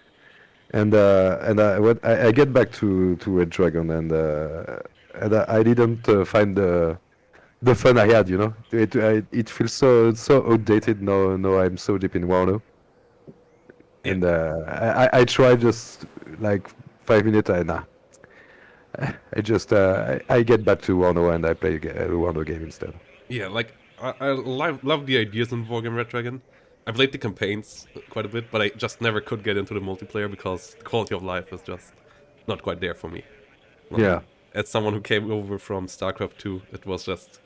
And I get back to Red Dragon, and I didn't find the fun I had. You know, it feels so outdated now. Now I'm so deep in Warno, Yeah, and I try just like 5 minutes. And nah, I just I get back to Warno and I play a Warno game instead. yeah. Like love the ideas in Wargame Red Dragon. I played the campaigns quite a bit, but I just never could get into the multiplayer because the quality of life is just not quite there for me. Yeah. As someone who came over from StarCraft 2, it was just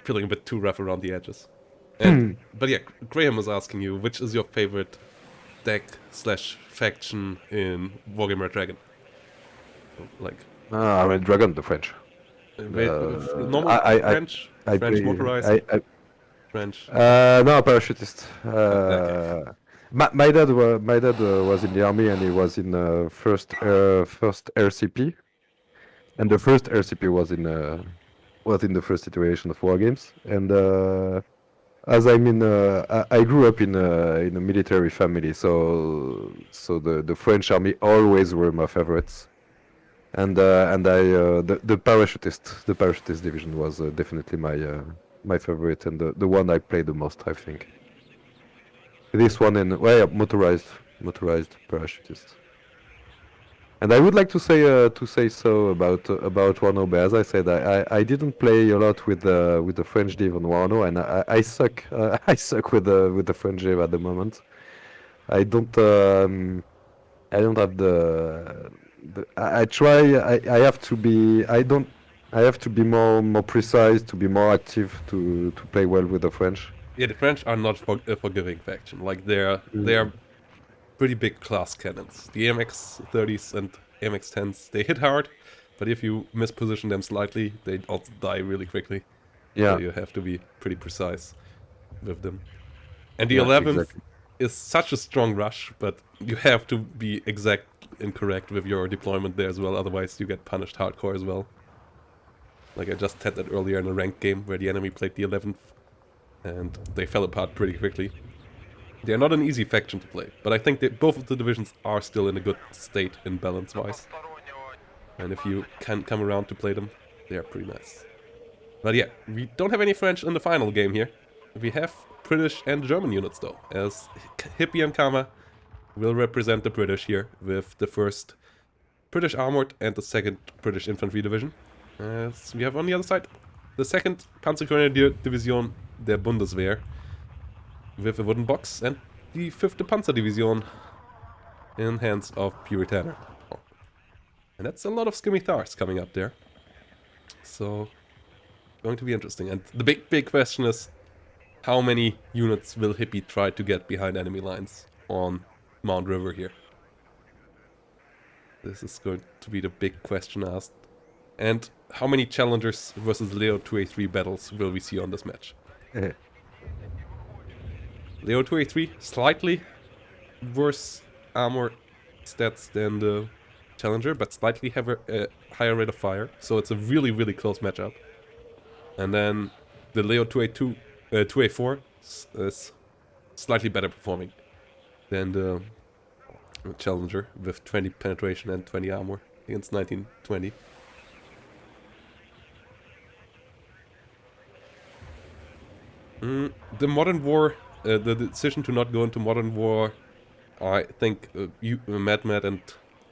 feeling a bit too rough around the edges. And but yeah, Graham was asking you, which is your favorite deck slash faction in Wargame Red Dragon? Like I mean Dragon, the French. normal I French, I French play motorized, French. no parachutist. Okay. My dad was in the army and he was in first RCP, and the first RCP was in the first iteration of war games. And as I'm in I grew up in a military family, so the French army always were my favorites. And I the parachutist division was definitely my favorite and the one I played the most, I think. This one and well, yeah, motorized parachutist. And I would like to say so about Wano, but as I said, I didn't play a lot with the French div on Wano, and I suck I suck with the French div at the moment. I don't I don't have I try. I have to be. I don't. I have to be more precise, to be more active, to play well with the French. Yeah, the French are not a forgiving faction. Like they're Mm. pretty big class cannons. The AMX-30s and AMX-10s, they hit hard, but if you misposition them slightly, they also die really quickly. So Yeah, you have to be pretty precise with them. And the yeah, 11th exactly. is such a strong rush, but you have to be exact and correct with your deployment there as well, otherwise you get punished hardcore as well. Like I just had that earlier in a ranked game where the enemy played the 11th and they fell apart pretty quickly. They're not an easy faction to play, but I think that both of the divisions are still in a good state in balance-wise. And if you can come around to play them, they are pretty nice. But yeah, we don't have any French in the final game here. We have British and German units though, as Hippie and Kama will represent the British here with the first British Armored and the second British Infantry Division. As we have on the other side the second Panzergrenadier Division der Bundeswehr with a wooden box and the 5th Panzerdivision in hands of Puritaner. And that's a lot of Skimithars coming up there. So, going to be interesting. And the big question is, how many units will Hippie try to get behind enemy lines on Mount River here? This is going to be the big question asked. And how many Challengers versus Leo 2A3 battles will we see on this match? Eh, Leo 2A3, slightly worse armor stats than the Challenger, but slightly higher rate of fire. So it's a really close matchup. And then the Leo 2A2, 2A4 is slightly better performing than the Challenger with 20 penetration and 20 armor against 1920. The Modern War, the decision to not go into Modern War, I think Mad and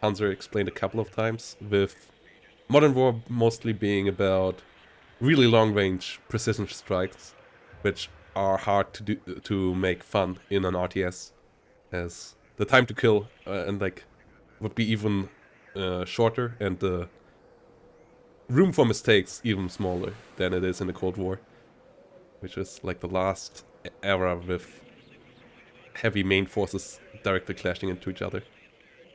Hanser explained a couple of times, with Modern War mostly being about really long range precision strikes, which are hard to make fun in an RTS, as the time to kill and like would be even shorter, and the room for mistakes even smaller than it is in the Cold War, which is like the last era with heavy main forces directly clashing into each other.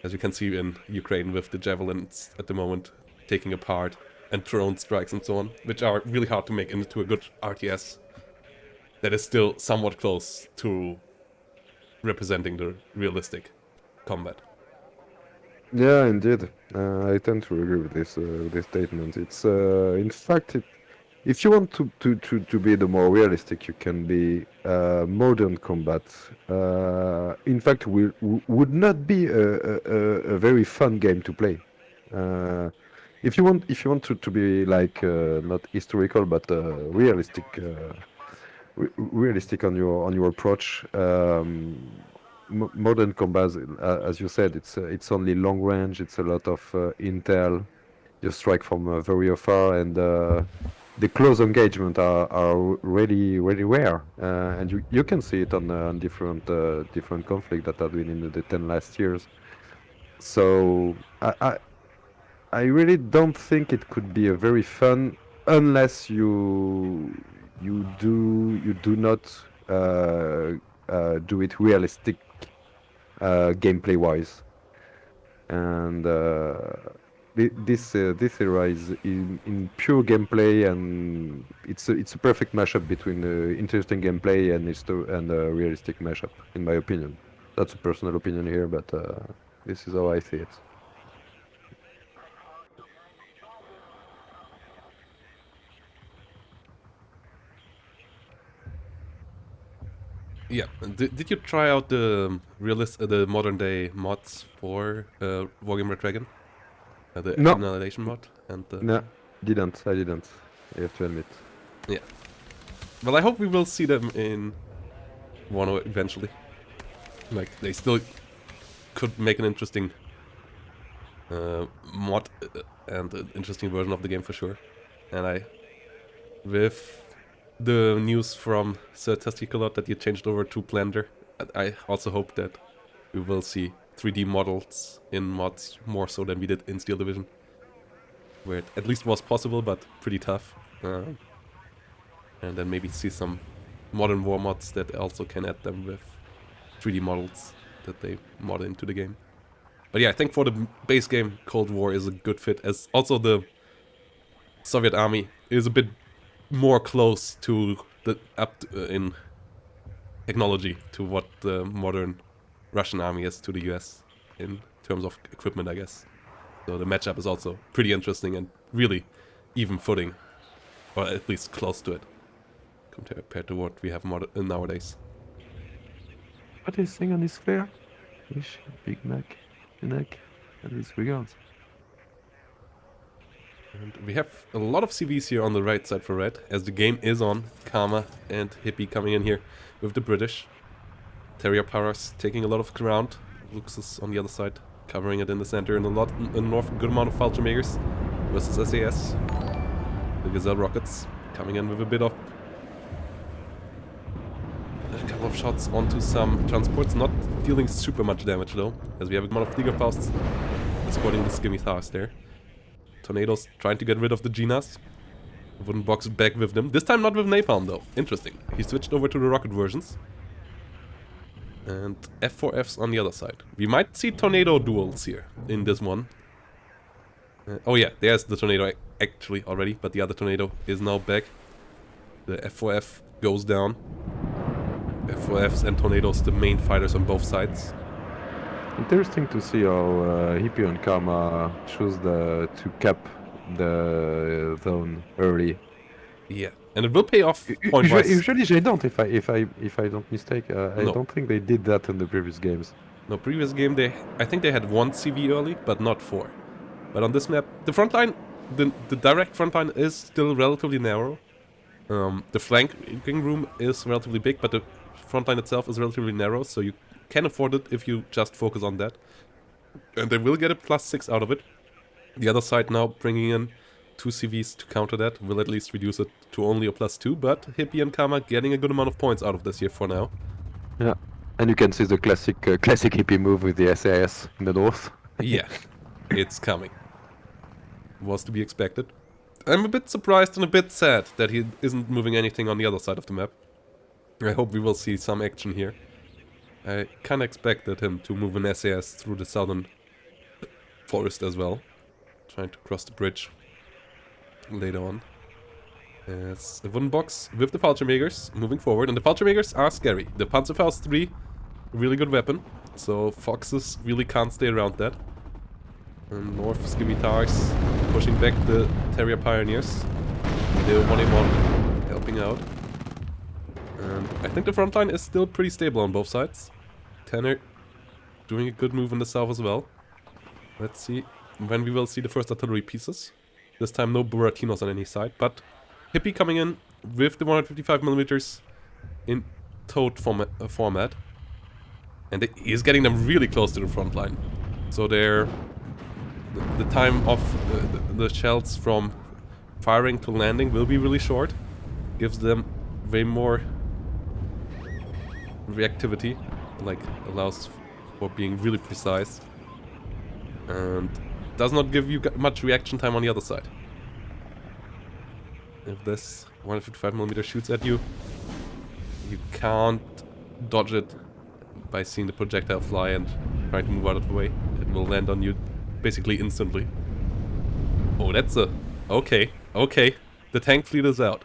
As you can see in Ukraine with the javelins at the moment taking apart, and drone strikes and so on, which are really hard to make into a good RTS that is still somewhat close to representing the realistic combat. Yeah, indeed. I tend to agree with this statement. It's in fact if you want to be the more realistic, you can be modern combat. In fact, would not be a very fun game to play. If you want to be like not historical but realistic, realistic on your approach. Modern combat, as you said, it's only long range. It's a lot of intel. You strike from very far, and the close engagement are really rare. And you can see it on different conflict that have been in the 10 last years. So I really don't think it could be a very fun unless you do not do it realistic gameplay wise. And this era is in pure gameplay, and it's a perfect mashup between interesting gameplay and a realistic mashup, in my opinion. That's a personal opinion here, but this is how I see it. Yeah. Did you try out the the modern day mods for Wargame Red Dragon? The No, Annihilation mod and the... no, didn't. I didn't. I have to admit. Yeah. Well, I hope we will see them in WARNO eventually. Like, they still could make an interesting mod and an interesting version of the game for sure. And with the news from Sir Testiculot that you changed over to Blender, I also hope that we will see 3D models in mods more so than we did in Steel Division, where it at least was possible, but pretty tough. And then maybe see some modern war mods that also can add them with 3D models that they mod into the game. But yeah, I think for the base game, Cold War is a good fit, as also the Soviet army is a bit more close to the in technology to what the modern Russian army is to the US in terms of equipment, I guess. So the matchup is also pretty interesting and really even footing, or at least close to it, compared to what we have nowadays. What is thing on his flare? Wish Big Mac, neck, and his regards. And we have a lot of CVs here on the right side for red, as the game is on. Karma and Hippie coming in here with the British. Terrier Paras taking a lot of ground. Lux is on the other side, covering it in the center, and in the north, a good amount of Fallschirmjägers versus SAS. The Gazelle rockets coming in with a bit of... a couple of shots onto some transports, not dealing super much damage though, as we have a amount of Fliegerfausts escorting the Skimithars there. Tornadoes trying to get rid of the Ginas. Wooden box back with them. This time not with Napalm though. Interesting. He switched over to the rocket versions. And F4Fs on the other side. We might see tornado duels here in this one. Oh yeah, there's the tornado actually already, but the other tornado is now back. The F4F goes down. F4Fs and tornadoes, the main fighters on both sides. Interesting to see how Hippie and Karma choose to cap the zone early. Yeah, and it will pay off point-wise. Usually they don't, if I don't mistake. I No. don't think they did that in the previous games. No, previous game I think they had 1 CV early, but not 4. But on this map, the front line, the direct front line is still relatively narrow. The flanking room is relatively big, but the front line itself is relatively narrow, so you can afford it if you just focus on that. And they will get a +6 out of it. The other side now bringing in 2 CVs to counter that will at least reduce it to only a +2, but Hippie and Karma getting a good amount of points out of this here for now. Yeah, and you can see the classic Hippie move with the SAS in the north. Yeah, it's coming. Was to be expected. I'm a bit surprised and a bit sad that he isn't moving anything on the other side of the map. I hope we will see some action here. I kinda expected him to move an SAS through the southern forest as well. Trying to cross the bridge later on. As a wooden box with the Fallschirmjägers moving forward, and the Fallschirmjägers are scary. The Panzerfaust 3, really good weapon, so Foxes really can't stay around that. And north Scimitars pushing back the Terrier Pioneers. They're 1v1 helping out. And I think the front line is still pretty stable on both sides. Tanner doing a good move in the south as well. Let's see when we will see the first artillery pieces. This time no Buratinos on any side, but Hippie coming in with the 155mm in towed format. And he's getting them really close to the front line. So the time of the shells from firing to landing will be really short. Gives them way more reactivity, like allows for being really precise. And does not give you much reaction time on the other side. If this 155mm shoots at you, you can't dodge it by seeing the projectile fly and trying to move out of the way. It will land on you basically instantly. Oh, that's a... Okay, okay. The tank fleet is out.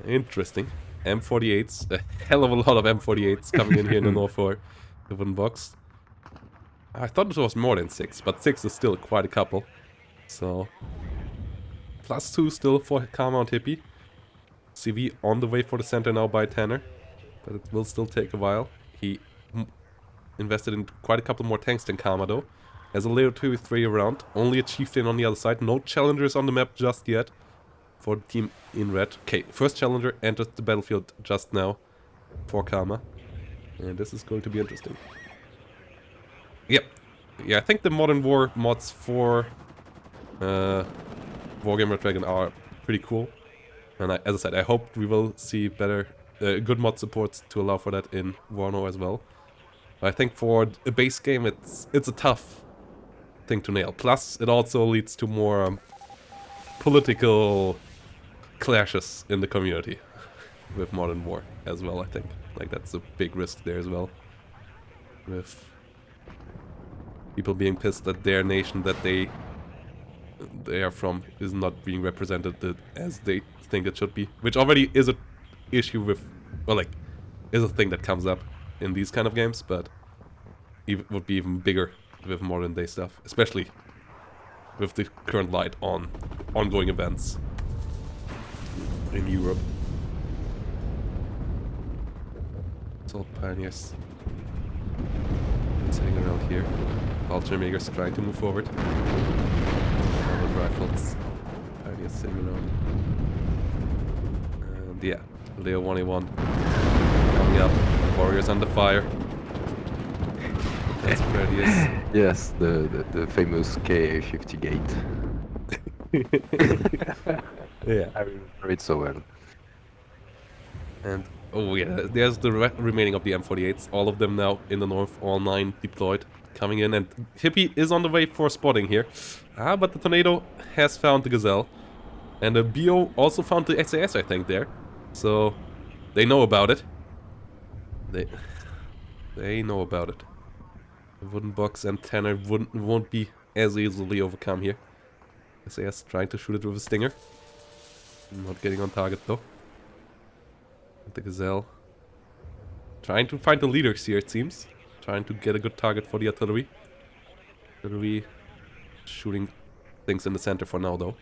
Interesting. M48s. A hell of a lot of M48s coming in here in the north for the wooden box. I thought it was more than 6, but 6 is still quite a couple. So... +2 still for Karma and Hippie. CV on the way for the center now by Tanner. But it will still take a while. He invested in quite a couple more tanks than Karma though. Has a Leo 2-3 around. Only a chieftain on the other side. No challengers on the map just yet. For the team in red. Okay, first challenger entered the battlefield just now. For Karma. And this is going to be interesting. Yep. Yeah, I think the Modern War mods for Wargaming Red Dragon are pretty cool. And as I said, I hope we will see better, good mod support to allow for that in WARNO as well. I think for a base game, it's a tough thing to nail. Plus, it also leads to more political clashes in the community with Modern War as well, I think. Like, that's a big risk there as well. With people being pissed at their nation that they are from is not being represented as they think it should be. Which already is an issue with, well, like, is a thing that comes up in these kind of games, but it would be even bigger with modern day stuff, especially with the current light on ongoing events in Europe. Assault Pioneers sitting around here. Ultramakers trying to move forward. Modern Rifles. Pioneers sitting around. And yeah, Leo 1A1 coming up. Warriors under fire. That's where it is. Yes, the famous K50 gate. Yeah. I remember it so well. And oh yeah, there's the remaining of the M48s. All of them now in the north, all 9 deployed, coming in. And Hippie is on the way for spotting here. But the Tornado has found the Gazelle. And the BO also found the SAS, I think, there. So they know about it. They know about it. The wooden box and Tanner won't be as easily overcome here. SAS trying to shoot it with a stinger. Not getting on target though. The Gazelle. Trying to find the leaders here, it seems. Trying to get a good target for the artillery. Artillery shooting things in the center for now though.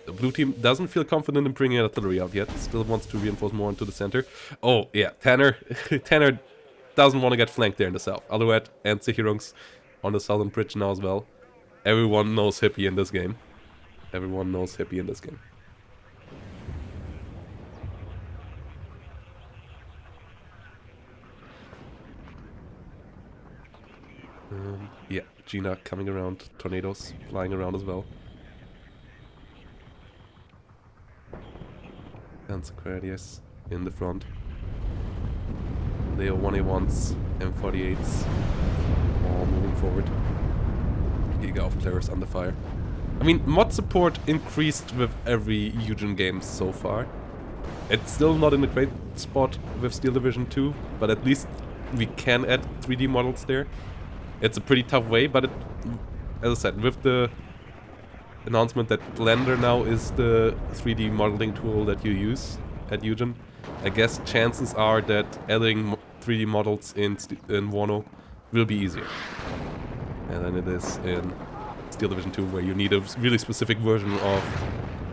The blue team doesn't feel confident in bringing artillery out yet. Still wants to reinforce more into the center. Oh yeah, Tanner doesn't want to get flanked there in the south. Alouette and Sicherungs on the southern bridge now as well. Everyone knows Hippie in this game. Everyone knows Hippie in this game. Yeah, Gina coming around. Tornadoes flying around as well. And Socrates in the front. Leo 1A1s, M48s, all moving forward. Giga of Players under fire. I mean, mod support increased with every Eugen game so far. It's still not in a great spot with Steel Division 2, but at least we can add 3D models there. It's a pretty tough way, but as I said, with the announcement that Blender now is the 3D modeling tool that you use at Eugen, I guess chances are that adding 3D models in WARNO will be easier than it is in Steel Division 2, where you need a really specific version of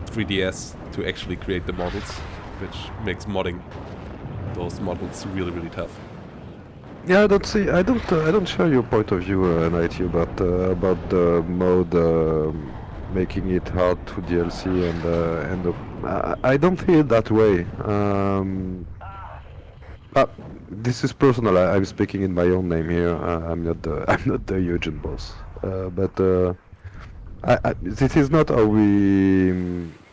3DS to actually create the models, which makes modding those models really, really tough. Yeah, I don't share your point of view, Nighty, about the mode making it hard to DLC, I don't feel it that way. This is personal. I'm speaking in my own name here. I'm not the I'm not the Eugen boss. But this is not how we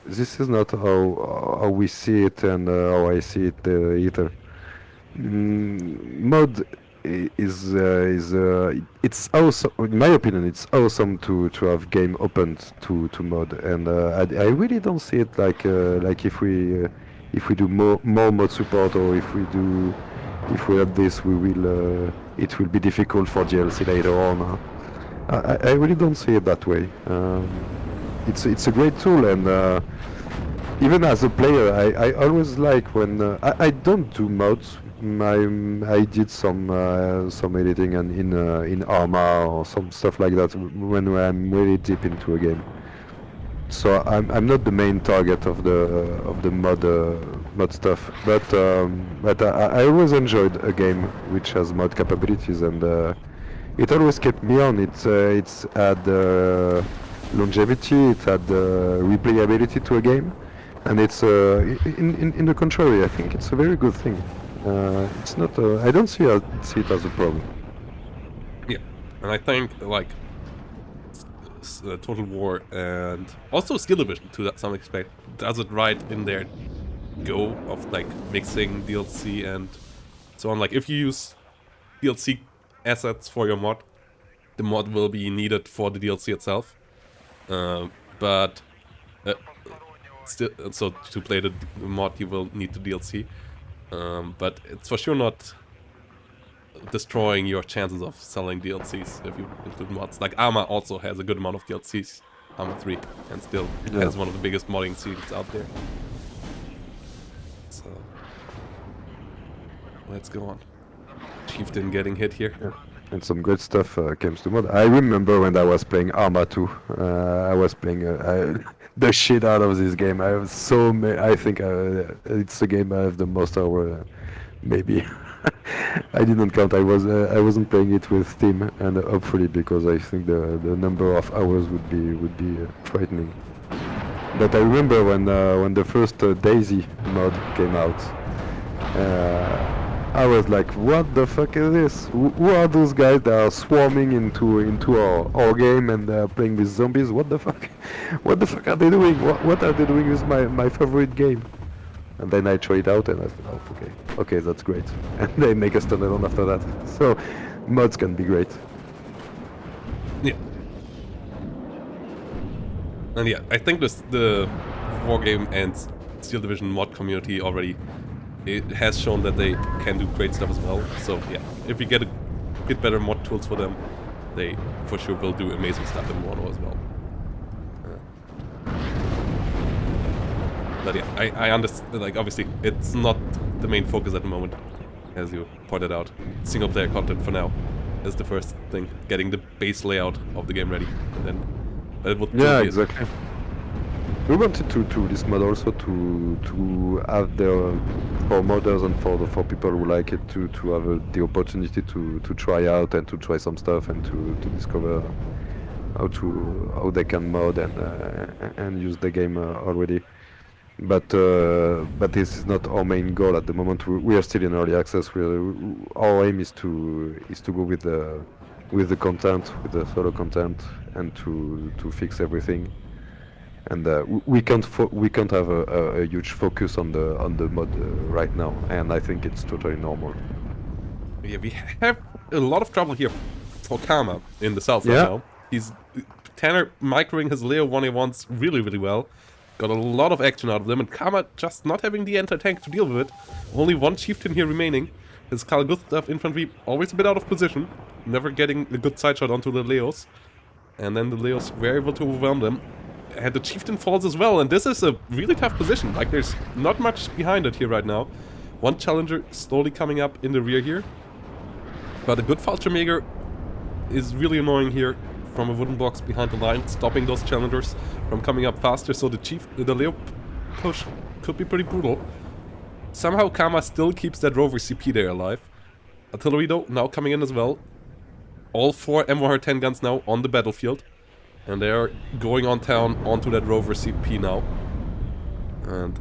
this is not how we see it, and how I see it either. Mod is it's awesome. In my opinion, it's awesome to have game opened to mod, and I really don't see it like if we do more mod support, or if we have this, we will it will be difficult for DLC later on. I really don't see it that way. It's a great tool, and even as a player, I always like when I don't do mods. I did some editing and in Arma or some stuff like that when I'm really deep into a game. So I'm not the main target of the mod stuff, but I always enjoyed a game which has mod capabilities, and it always kept me on. It's had longevity, it had replayability to a game, and it's in the contrary, I think it's a very good thing. It's not. I don't see it as a problem. Yeah, and I think like Total War and also Steel Division to some extent does it right in their go of like mixing DLC and so on. Like if you use DLC assets for your mod, the mod will be needed for the DLC itself. But still, so to play the mod, you will need the DLC. But it's for sure not destroying your chances of selling DLCs if you include mods. Like Arma also has a good amount of DLCs, Arma 3, and still has one of the biggest modding scenes out there. So let's go on. Chieftain getting hit here. Yeah. And some great stuff comes to mod. I remember when I was playing Arma 2, I was playing the shit out of this game. I have I think it's the game I have the most hour, maybe. I didn't count. I wasn't playing it with Steam, and hopefully, because I think the number of hours would be frightening. But I remember when the first Daisy mod came out. I was like, what the fuck is this? Who are those guys that are swarming into our game and playing with zombies? What the fuck? What the fuck are they doing? What are they doing with my favorite game? And then I tried it out, and I thought, oh, okay, that's great. And they make a standalone after that. So mods can be great. Yeah. And yeah, I think the Wargame and Steel Division mod community already, it has shown that they can do great stuff as well. So yeah, if we get a bit better mod tools for them, they for sure will do amazing stuff in WARNO as well. But yeah, I understand, like obviously it's not the main focus at the moment, as you pointed out. Single player content for now is the first thing, getting the base layout of the game ready, and then it would exactly. We wanted to this mod also to have for modders and for people who like it to have the opportunity to try out and to try some stuff and to discover how they can mod and use the game already. But this is not our main goal at the moment. We are still in early access. Our aim is to go with the content, with the solo content, and to fix everything. And we can't have a huge focus on the mod right now, and I think it's totally normal. Yeah, we have a lot of trouble here for Karma in the south right now. He's Tanner microing his Leo 1A1s really, really well. Got a lot of action out of them, and Karma just not having the anti-tank to deal with it. Only one chieftain here remaining. His Carl Gustav infantry always a bit out of position, never getting a good side shot onto the Leos. And then the Leos were able to overwhelm them. And the chieftain falls as well, and this is a really tough position. Like, there's not much behind it here right now. One challenger slowly coming up in the rear here. But a good Fallschirmjäger is really annoying here from a wooden box behind the line, stopping those challengers from coming up faster, so the Leo push could be pretty brutal. Somehow Kama still keeps that rover CP there alive. Artillery though, now coming in as well. All 4 M110 guns now on the battlefield. And they are going on town onto that rover CP now. And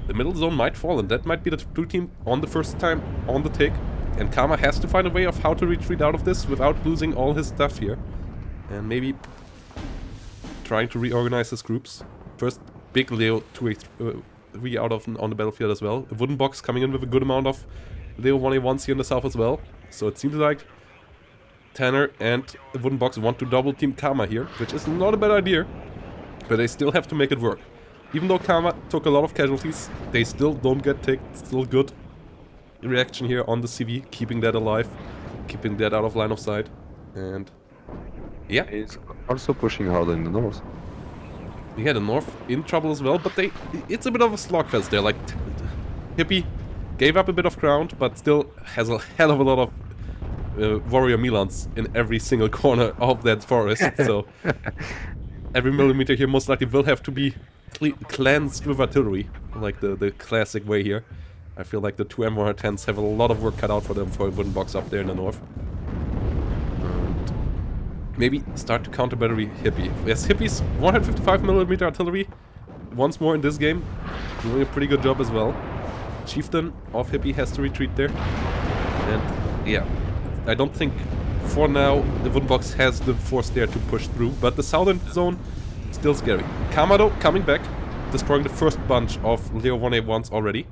the middle zone might fall, and that might be the blue team on the first time on the take. And Kama has to find a way of how to retreat out of this without losing all his stuff here. And maybe trying to reorganize his groups. First, big Leo 2A3 out of on the battlefield as well. A wooden box coming in with a good amount of Leo 1A1s here in the south as well. So it seems like Tanner and the wooden box want to double team Kama here, which is not a bad idea, but they still have to make it work. Even though Kama took a lot of casualties, they still don't get ticked. Still good reaction here on the CV, keeping that alive, keeping that out of line of sight, and yeah. He's also pushing hard in the north. Yeah, the north in trouble as well, but it's a bit of a slogfest there. Like, Hippie gave up a bit of ground, but still has a hell of a lot of warrior Milans in every single corner of that forest, so every millimeter here most likely will have to be cleansed with artillery, like the classic way here. I feel like the 2 M110s have a lot of work cut out for them for a wooden box up there in the north. And maybe start to counter battery Hippie. Yes, Hippie's 155mm artillery once more in this game, doing a pretty good job as well. Chieftain of Hippie has to retreat there, and yeah, I don't think for now the wooden box has the force there to push through, but the southern zone still scary. Kama though coming back, destroying the first bunch of Leo 1A1s already.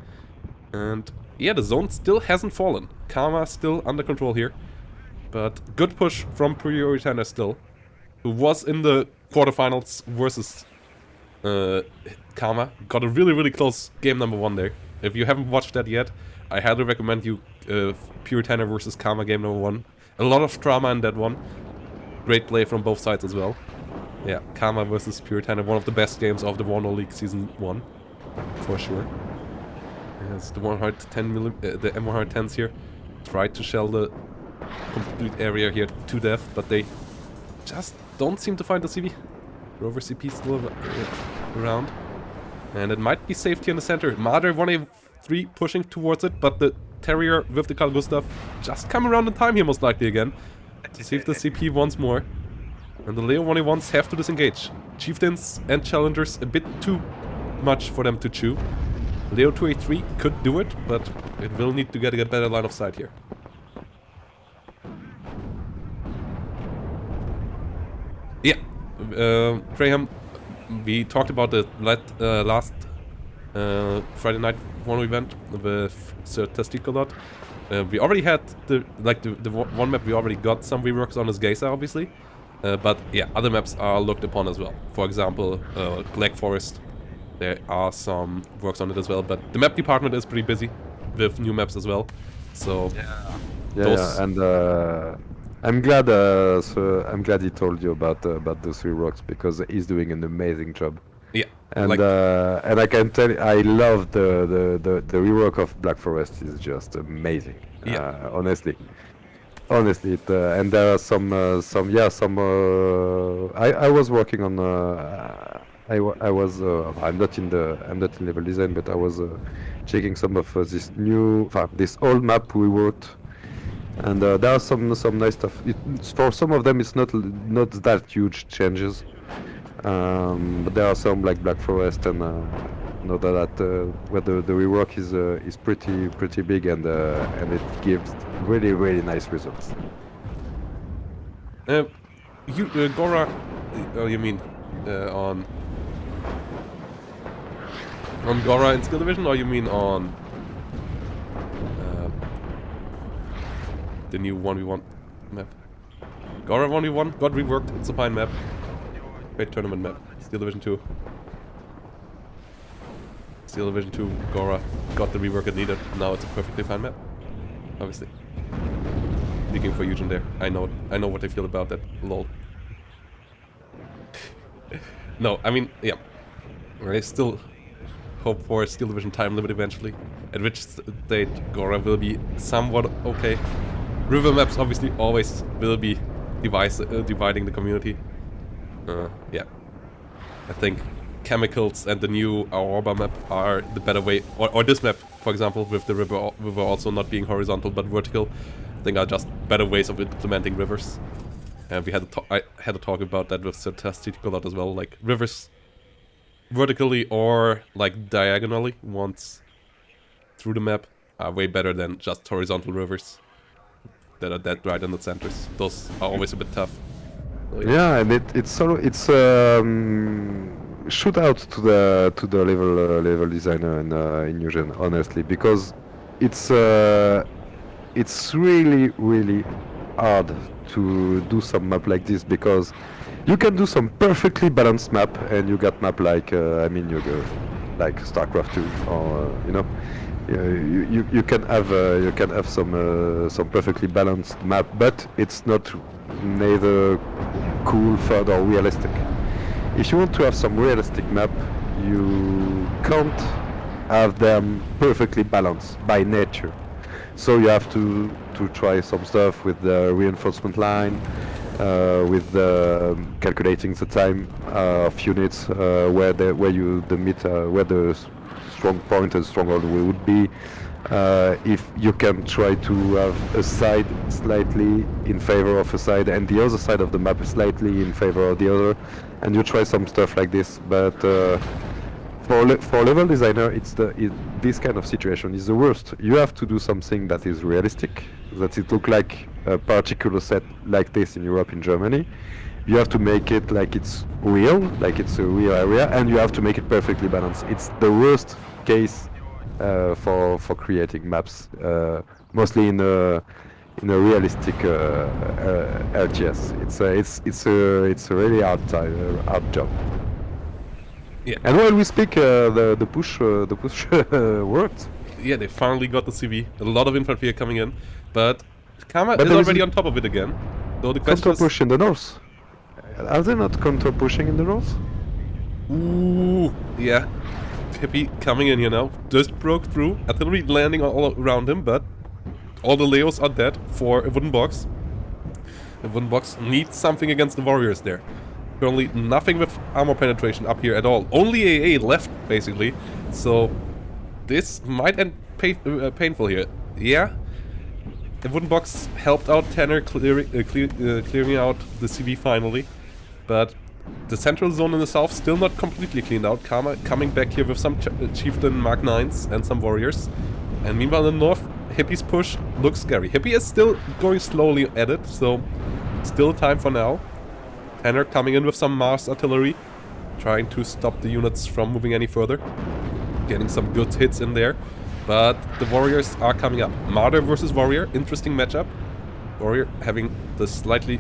And yeah, the zone still hasn't fallen. Kama still under control here. But good push from Prioritana still, who was in the quarterfinals versus Kama. Got a really close game number 1 there. If you haven't watched that yet, I highly recommend you Puritana versus Kama game number 1. A lot of drama in that one. Great play from both sides as well. Yeah, Kama versus Puritana, one of the best games of the WARNO League Season 1, for sure. Yes, the the M110s here tried to shell the complete area here to death, but they just don't seem to find the CV. Rover CP still around. And it might be safe here in the center. Madre 1A3 pushing towards it, but the Terrier with the Carl Gustav just come around in time here most likely again. To save the CP once more. And the Leo 1A1s have to disengage. Chieftains and Challengers a bit too much for them to chew. Leo 2A3 could do it, but it will need to get a better line of sight here. Yeah, Graham, we talked about the last Friday night WARNO event with Sir Testicolot. We already had the one map we already got some reworks on is Geisa, obviously. But yeah, other maps are looked upon as well. For example, Black Forest. There are some works on it as well, but the map department is pretty busy with new maps as well. So yeah, and I'm glad I'm glad he told you about those 3 rocks, because he's doing an amazing job. Yeah, and and I can tell you, I love the rework of Black Forest. Is just amazing. Yeah, honestly, it, and there are some I was working on I was I'm not in level design, but I was checking some of this this old map we wrote, and there are some nice stuff. For some of them, it's not that huge changes, but there are some like Black Forest and where the rework is pretty big, and it gives really nice results. Gora, you mean on Gora in Skill Division, or you mean on the new 1v1 map? Gora 1v1 got reworked, it's a fine map. Great tournament map. Steel Division 2. Steel Division 2, Gora got the rework it needed. Now it's a perfectly fine map. Obviously. Speaking for Eugen there. I know what they feel about that. Lol. No, I mean, yeah. I still hope for a Steel Division time limit eventually, at which state Gora will be somewhat okay. River maps obviously always will be dividing the community. Yeah. I think chemicals and the new Aurora map are the better way, or this map, for example, with the river also not being horizontal but vertical, I think are just better ways of implementing rivers. And we had I had a talk about that with Statistic a lot as well, like rivers vertically or like diagonally once through the map are way better than just horizontal rivers that are dead right in the centers. Those are always a bit tough. So, Yeah, and it's shoot out to the level designer in Eugen, honestly, because it's really hard to do some map like this, because you can do some perfectly balanced map and you got map like I mean you go like StarCraft 2 or you know you can have some perfectly balanced map, but it's not neither cool, fun or realistic. If you want to have some realistic map, you can't have them perfectly balanced by nature. So you have to try some stuff with the reinforcement line, with calculating the time of units where the strong point and stronghold would be. If you can try to have a side slightly in favor of a side and the other side of the map slightly in favor of the other, and you try some stuff like this, but for level designer, this kind of situation is the worst. You have to do something that is realistic, that it look like a particular set like this in Europe, in Germany. You have to make it like it's real, like it's a real area, and you have to make it perfectly balanced. It's the worst case for creating maps, mostly in a realistic LGS. It's a really hard job. yeah. And while we speak, the push worked. Yeah, they finally got the CV. A lot of infantry are coming in, but Kama But is there is already a on top of it again. Though the question Counter is, push in the north. Are they not counter pushing in the north? ooh, yeah, Hippie coming in here now. Just broke through. Artillery landing all around him, but all the Leos are dead for a wooden box. The wooden box needs something against the warriors there. Currently nothing with armor penetration up here at all. Only AA left, basically. So this might end painful here. Yeah, the wooden box helped out Tanner clearing out the CV finally. But the central zone in the south still not completely cleaned out. Karma coming back here with some chieftain Mark 9s and some warriors. And meanwhile in the north, Hippie's push looks scary. Hippie is still going slowly at it, so still time for now. Tanner coming in with some Mars artillery, trying to stop the units from moving any further. Getting some good hits in there, but the warriors are coming up. Martyr versus warrior, interesting matchup. Warrior having the slightly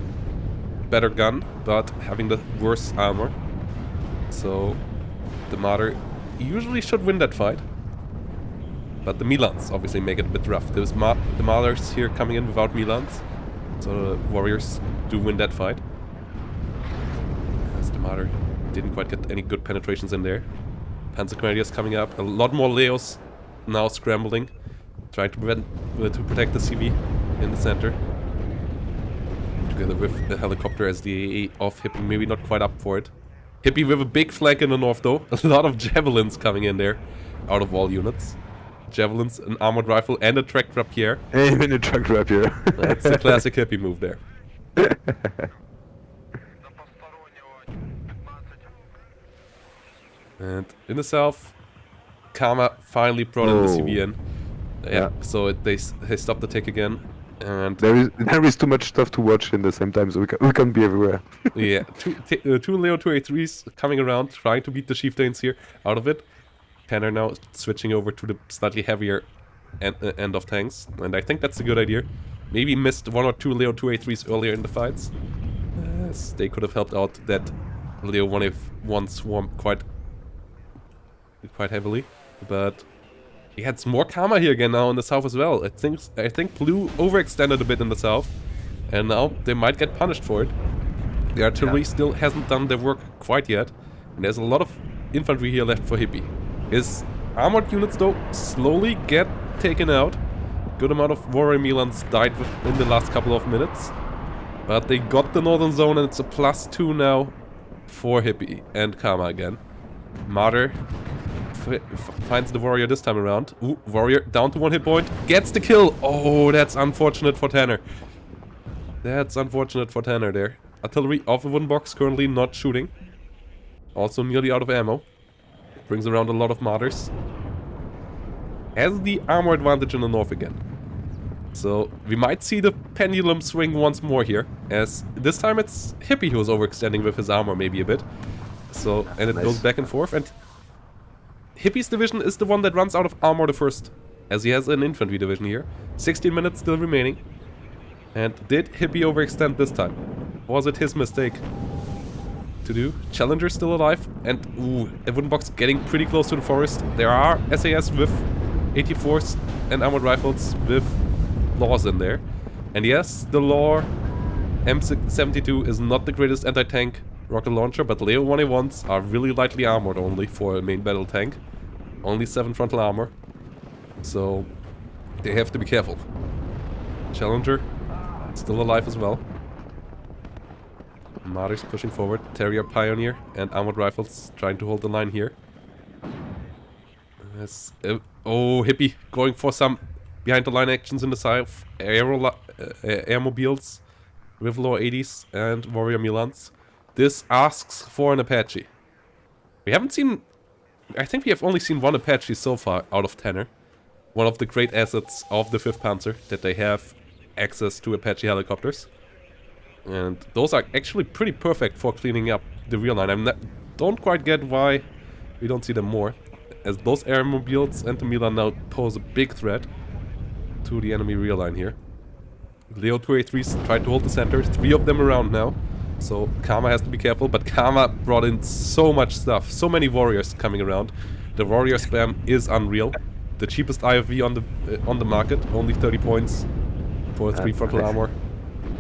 better gun, but having the worse armor. So the Martyr usually should win that fight. But the Milans obviously make it a bit rough. There's the Martyrs here coming in without Milans. So the warriors do win that fight. As the Martyr didn't quite get any good penetrations in there. Panzer Grenadiers coming up. A lot more Leos now scrambling. Trying to protect the CV in the center. Together with the helicopter as the AA of Hippie, maybe not quite up for it. Hippie with a big flank in the north though. A lot of javelins coming in there, out of all units. Javelins, an armored rifle, and a tracked rapier. Even a tracked rapier. That's the classic Hippie move there. And in the south, Kama finally brought in the CV in. Yeah, so they stopped the take again. And there is too much stuff to watch in the same time, so we can't be everywhere. Yeah, two Leo 2A3s coming around, trying to beat the chieftains here out of it. Tanner now switching over to the slightly heavier end of tanks, and I think that's a good idea. Maybe missed one or two Leo 2A3s earlier in the fights. They could have helped out that Leo 1A1 swarm quite heavily, but he had some more Karma here again now in the south as well. I think Blue overextended a bit in the south, and now they might get punished for it. The artillery still hasn't done their work quite yet, and there's a lot of infantry here left for Hippie. His armored units though slowly get taken out. Good amount of warrior Milans died in the last couple of minutes, but they got the northern zone and it's a +2 now for Hippie and Karma again. Martyr finds the Warrior this time around. Ooh, Warrior down to 1 hit point. Gets the kill. Oh, that's unfortunate for Tanner. That's unfortunate for Tanner there. Artillery off a wooden box, currently not shooting. Also nearly out of ammo. Brings around a lot of Martyrs. Has the armor advantage in the north again. So we might see the pendulum swing once more here. As this time it's Hippie who's overextending with his armor maybe a bit. So, and it goes back and forth. And Hippie's division is the one that runs out of armor the first. As he has an infantry division here. 16 minutes still remaining. And did Hippie overextend this time? Was it his mistake to do? Challenger still alive. And ooh, a wooden box getting pretty close to the forest. There are SAS with 84s and armored rifles with Laws in there. And yes, the Law M72 is not the greatest anti-tank rocket launcher, but Leo 1A1s are really lightly armored only for a main battle tank. Only 7 frontal armor. So they have to be careful. Challenger still alive as well. Martyrs pushing forward. Terrier Pioneer and armored rifles trying to hold the line here. Yes. Oh, Hippie going for some behind the line actions in the south. Airmobiles with low 80s and Warrior Milans. This asks for an Apache. We haven't seen... I think we have only seen 1 Apache so far out of Tanner. One of the great assets of the 5th Panzer, that they have access to Apache helicopters. And those are actually pretty perfect for cleaning up the rear line. Don't quite get why we don't see them more. As those airmobiles and the Milan now pose a big threat to the enemy rear line here. Leo 2A3s tried to hold the center. 3 of them around now. So Karma has to be careful, but Karma brought in so much stuff. So many warriors coming around. The warrior spam is unreal. The cheapest IFV on the market, only 30 points for 3 frontal armor.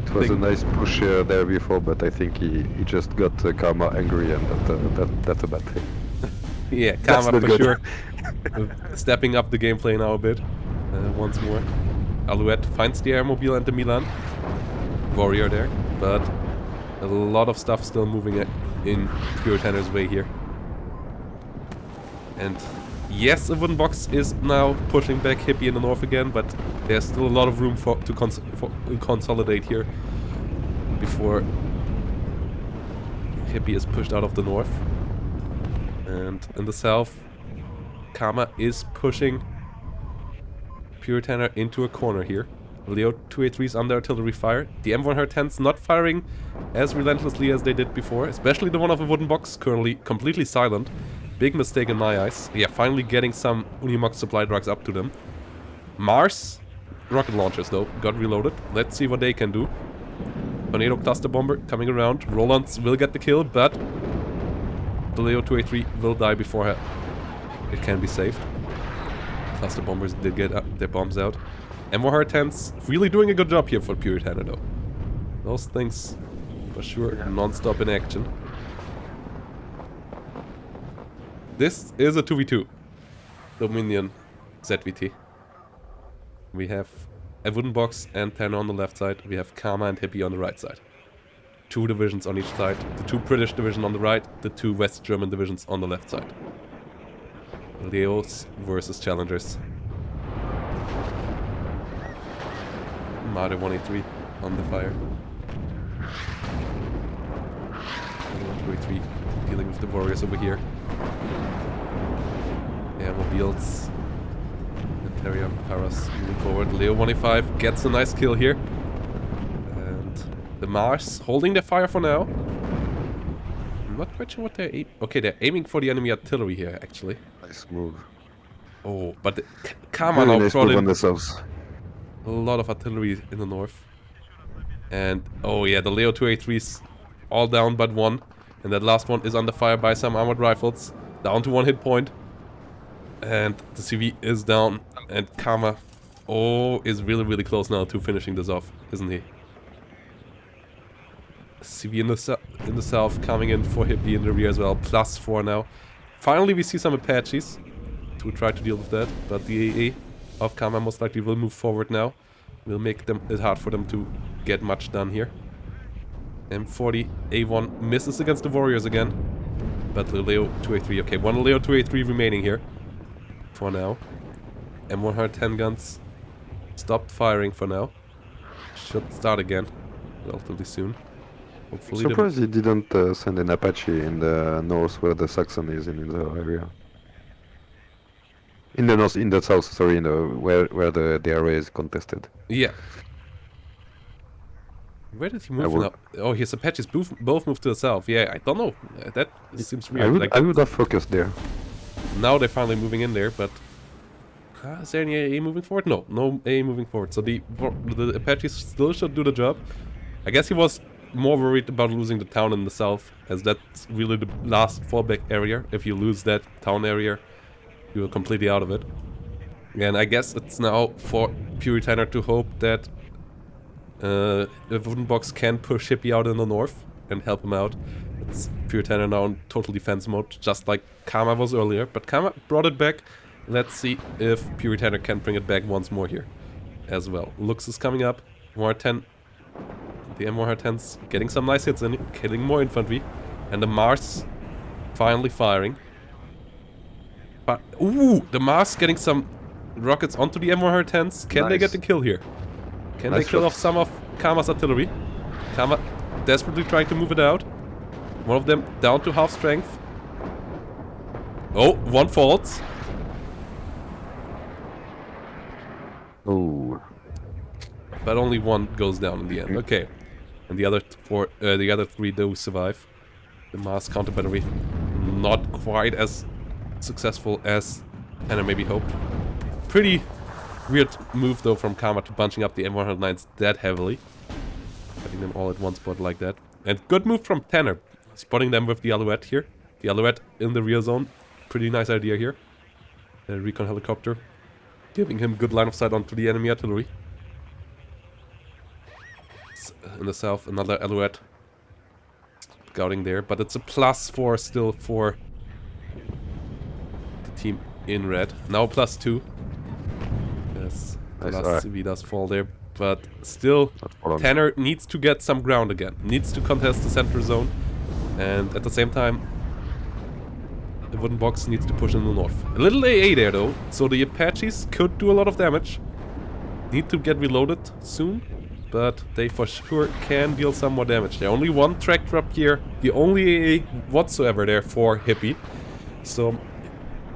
It was a nice push there before, but I think he just got Karma angry, and that's a bad thing. Yeah, Karma for sure. Stepping up the gameplay now a bit. Once more. Alouette finds the airmobile and the Milan. Warrior there, but a lot of stuff still moving in Pure Tanner's way here. And yes, a wooden box is now pushing back Hippie in the north again, but there's still a lot of room to consolidate here before Hippie is pushed out of the north. And in the south, Karma is pushing Pure Tanner into a corner here. Leo 2A3s under artillery fire. The M110s not firing as relentlessly as they did before, especially the one of a wooden box, currently completely silent. Big mistake in my eyes. Yeah, finally getting some Unimog supply drugs up to them. Mars rocket launchers though got reloaded. Let's see what they can do. Tornado cluster bomber coming around. Rolands will get the kill, but the Leo 2A3 will die before it can be saved. Cluster bombers did get their bombs out. M110s really doing a good job here for Pure Tanner though. Those things for sure non-stop in action. This is a 2v2 Dominion ZVT. We have a wooden box and Tanner on the left side. We have Karma and Hippie on the right side. 2 divisions on each side. The 2 British divisions on the right, the 2 West German divisions on the left side. Leos versus Challengers. Martyr 1A3 on the fire. 2A3 dealing with the warriors over here. Airmobiles. And Terrier Paras moving forward. Leo 1A5 gets a nice kill here. And the Mars holding their fire for now. I'm not quite sure what they're aiming. Okay, they're aiming for the enemy artillery here, actually. Nice move. Oh, but the Karma now nice brought move in on the south. a lot of artillery in the north. And, oh yeah, the Leo 2A3s all down but 1. And that last one is under fire by some armored rifles. Down to 1 hit point. And the CV is down. And Karma, oh, is really, really close now to finishing this off, isn't he? CV in the south coming in for Hippie in the rear as well. +4 now. Finally, we see some Apaches to try to deal with that. But the AA of Karma most likely will move forward now. Will make it hard for them to get much done here. M40 A1 misses against the Warriors again. But Leo 2A3, okay, one Leo 2A3 remaining here. For now. M110 guns stopped firing for now. Should start again relatively soon. Hopefully the... Surprised he didn't send an Apache in the north where the Saxon is in the area. In the north, in the south, sorry, in the where the area is contested. Yeah. Where did he move now? Oh, his Apaches both moved to the south. Yeah, I don't know. That seems weird. I would have focused there. Now they're finally moving in there, but... is there any AA moving forward? No, no AA moving forward. So the Apaches still should do the job. I guess he was more worried about losing the town in the south, as that's really the last fallback area. If you lose that town area, you are completely out of it. And I guess it's now for Puritaner to hope that the Wooden Box can push Hippie out in the north and help him out. It's Puritaner now in total defense mode, just like Kama was earlier. But Kama brought it back. Let's see if Puritaner can bring it back once more here as well. Lux is coming up. M110. The M110's getting some nice hits in, killing more infantry. And the Mars finally firing. But, ooh, the Mars getting some rockets onto the M110s. Can they get the kill here? Can they kill off some of Kama's artillery? Kama desperately trying to move it out. One of them down to half strength. Oh, one falls. Oh. But only one goes down in the end. Okay. And the other three do survive. The Mars counter battery not quite as successful as Hannah maybe hoped. Pretty weird move though from Kama to bunching up the M109s that heavily. Putting them all at one spot like that. And good move from Tanner. Spotting them with the Alouette here. The Alouette in the rear zone. Pretty nice idea here. The recon helicopter. Giving him good line of sight onto the enemy artillery. In the south, another Alouette scouting there, but it's a +4 still for the team in red. Now +2. Yes, the last CV does fall there, but still, Tanner needs to get some ground again. Needs to contest the center zone, and at the same time, the Wooden Box needs to push in the north. A little AA there though, so the Apaches could do a lot of damage. Need to get reloaded soon. But they for sure can deal some more damage. There only one track drop here. The only AA whatsoever there for Hippie. So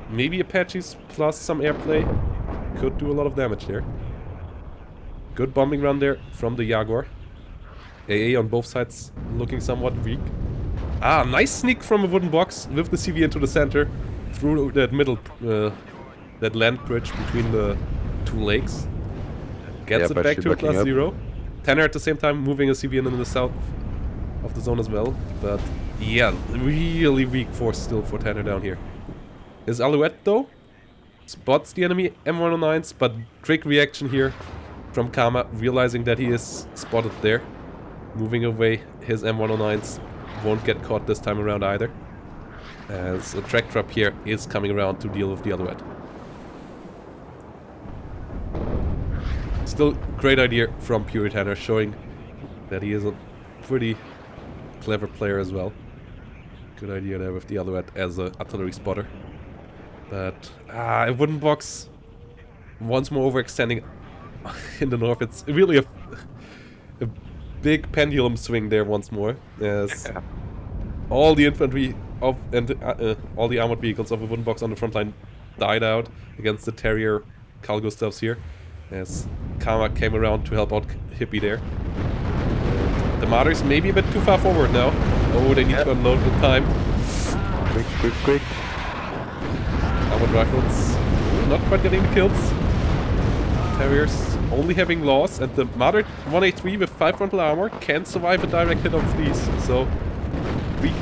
maybe Apaches plus some airplay could do a lot of damage there. Good bombing run there from the Jaguar. AA on both sides looking somewhat weak. Ah, nice sneak from a Wooden Box with the CV into the center. Through that middle, that land bridge between the two lakes. Gets it back to a +0. Tanner at the same time moving a CVN in the south of the zone as well. But yeah, really weak force still for Tanner down here. His Alouette though spots the enemy M109s, but quick reaction here from Kama, realizing that he is spotted there. Moving away his M109s, won't get caught this time around either. As a track drop here is coming around to deal with the Alouette. Still great idea from Puritaner, showing that he is a pretty clever player as well. Good idea there with the Alouette as an artillery spotter. But a Wooden Box once more overextending in the north. It's really a big pendulum swing there once more, as all the infantry of and all the armored vehicles of a Wooden Box on the front line died out against the Terrier Carl Gustavs here. As Kama came around to help out Hippie there. The Martyrs maybe a bit too far forward now. Oh, they need to unload in time. Quick. Armored rifles not quite getting the kills. Terriers only having loss, and the Martyr 1A3 with 5 frontal armor can survive a direct hit of these. So, weak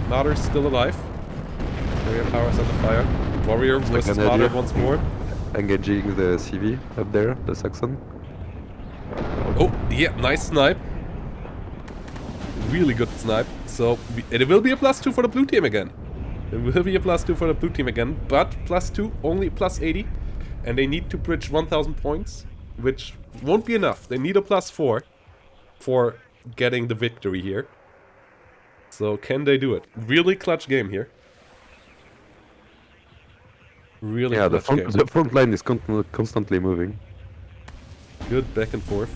Martyr's still alive. Terrier powers under fire. Warrior versus Martyr once more. Engaging the CV up there, the Saxon. Oh, yeah, nice snipe. Really good snipe. So, it will be a +2 for the blue team again. It will be a +2 for the blue team again, but +2, only +80. And they need to bridge 1000 points, which won't be enough. They need a +4 for getting the victory here. So can they do it? Really clutch game here. Really Yeah, clutch game. the front line is constantly moving. Good back and forth.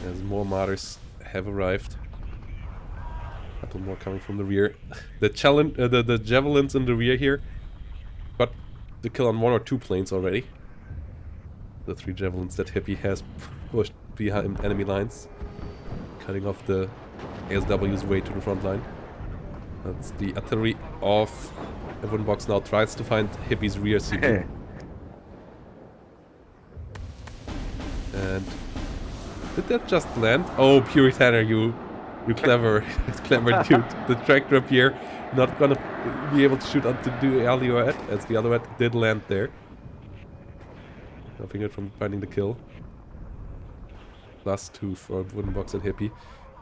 As more martyrs have arrived. A couple more coming from the rear. The challenge, the javelins in the rear here got the kill on 1 or 2 planes already. The 3 javelins that Hippie has pushed behind enemy lines, cutting off the ASW's way to the front line. That's the artillery of a wooden box now tries to find Hippie's rear CV. And did that just land? Oh, Puritaner, you clever, clever dude. The tractor up here, not gonna be able to shoot onto the Alioet, as the other did land there. Stopping it from finding the kill. +2 for wooden box and Hippie.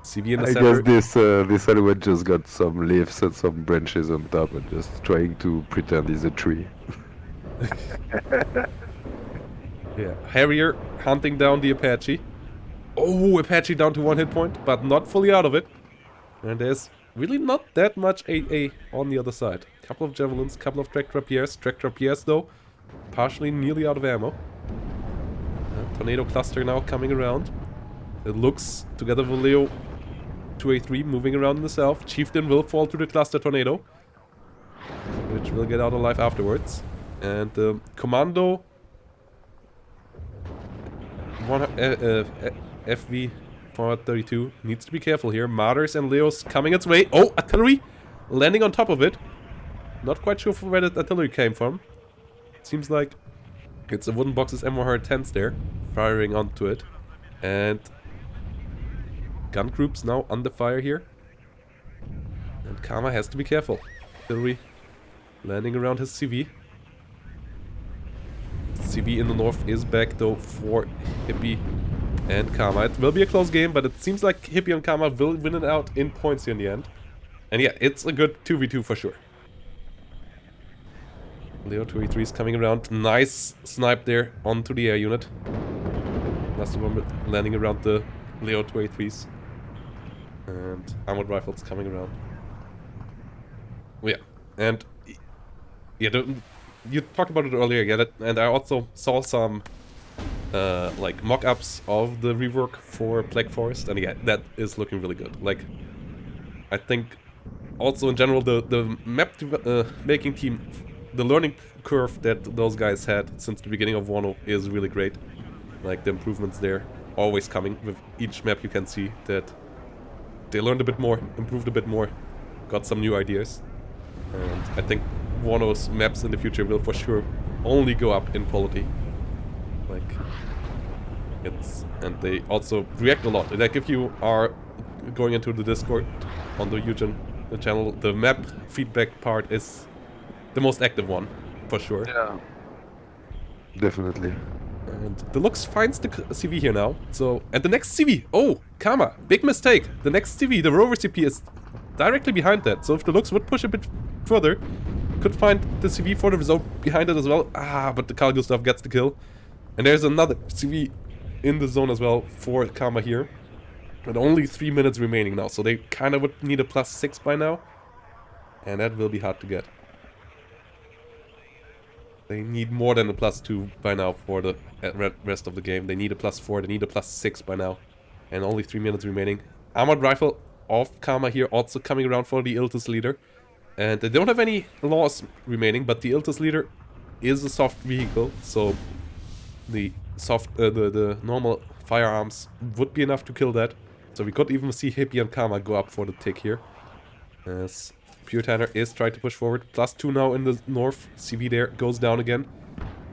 CV in the center. I guess this Alouette just got some leaves and some branches on top and just trying to pretend he's a tree. Yeah, Harrier hunting down the Apache. Oh, Apache down to 1 hit point, but not fully out of it. And there's really not that much AA on the other side. Couple of javelins, couple of track rapiers. Track rapiers though, partially nearly out of ammo. Tornado cluster now coming around. It looks, together with Leo 2A3 moving around in the south. Chieftain will fall to the cluster tornado, which will get out alive afterwards. And Commando FV 432 needs to be careful here. Martyrs and Leos coming its way. Oh, artillery landing on top of it. Not quite sure from where that artillery came from. Seems like it's a wooden box's M110s there, firing onto it. And gun groups now under fire here. And Karma has to be careful. Artillery landing around his CV. CV in the north is back though for Hippie and Karma. It will be a close game, but it seems like Hippie and Karma will win it out in points here in the end. And yeah, it's a good 2v2 for sure. Leo 2v3 is coming around. Nice snipe there onto the air unit. Last one landing around the Leo 2a3s. And armored rifles coming around. Oh, yeah, and yeah, you talked about it earlier, yeah, and I also saw some like mock-ups of the rework for Black Forest, and yeah, that is looking really good. Like, I think also in general the map making team, the learning curve that those guys had since the beginning of WARNO is really great. Like, the improvements there always coming with each map. You can see that they learned a bit more, improved a bit more, got some new ideas. And I think WARNO's maps in the future will for sure only go up in quality. Like, and they also react a lot. Like, if you are going into the Discord on the Eugen channel, the map feedback part is the most active one, for sure. Yeah. Definitely. And the Lux finds the CV here now. So, and the next CV, oh, Karma, big mistake. The next CV, the Rover CP, is directly behind that. So if the Lux would push a bit further, could find the CV for the result behind it as well. Ah, but the Carl Gustav gets the kill. And there's another CV in the zone as well for Karma here. And only 3 minutes remaining now, so they kind of would need a +6 by now. And that will be hard to get. They need more than a +2 by now for the rest of the game. They need a +4, they need a +6 by now. And only 3 minutes remaining. Armored rifle of Karma here also coming around for the Iltis leader. And they don't have any laws remaining, but the Iltis leader is a soft vehicle, so the the normal firearms would be enough to kill that. So we could even see Hippie and Karma go up for the tick here. As Pure Tanner is trying to push forward. +2 now in the north. CV there goes down again.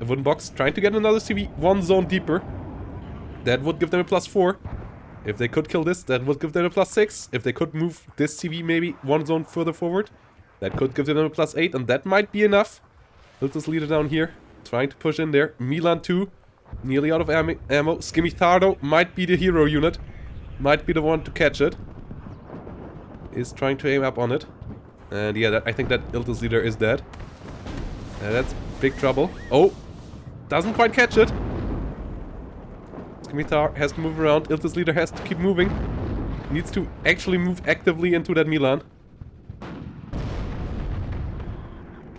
A wooden box trying to get another CV one zone deeper. That would give them a +4. If they could kill this, that would give them a +6. If they could move this CV maybe one zone further forward, that could give them a +8, and that might be enough. Iltis leader down here, trying to push in there. Milan 2, nearly out of ammo. Skimitardo might be the hero unit. Might be the one to catch it. Is trying to aim up on it. And yeah, I think that Iltis leader is dead. That's big trouble. Oh, doesn't quite catch it. Skimitar has to move around. Iltis leader has to keep moving. needs to actually move actively into that Milan.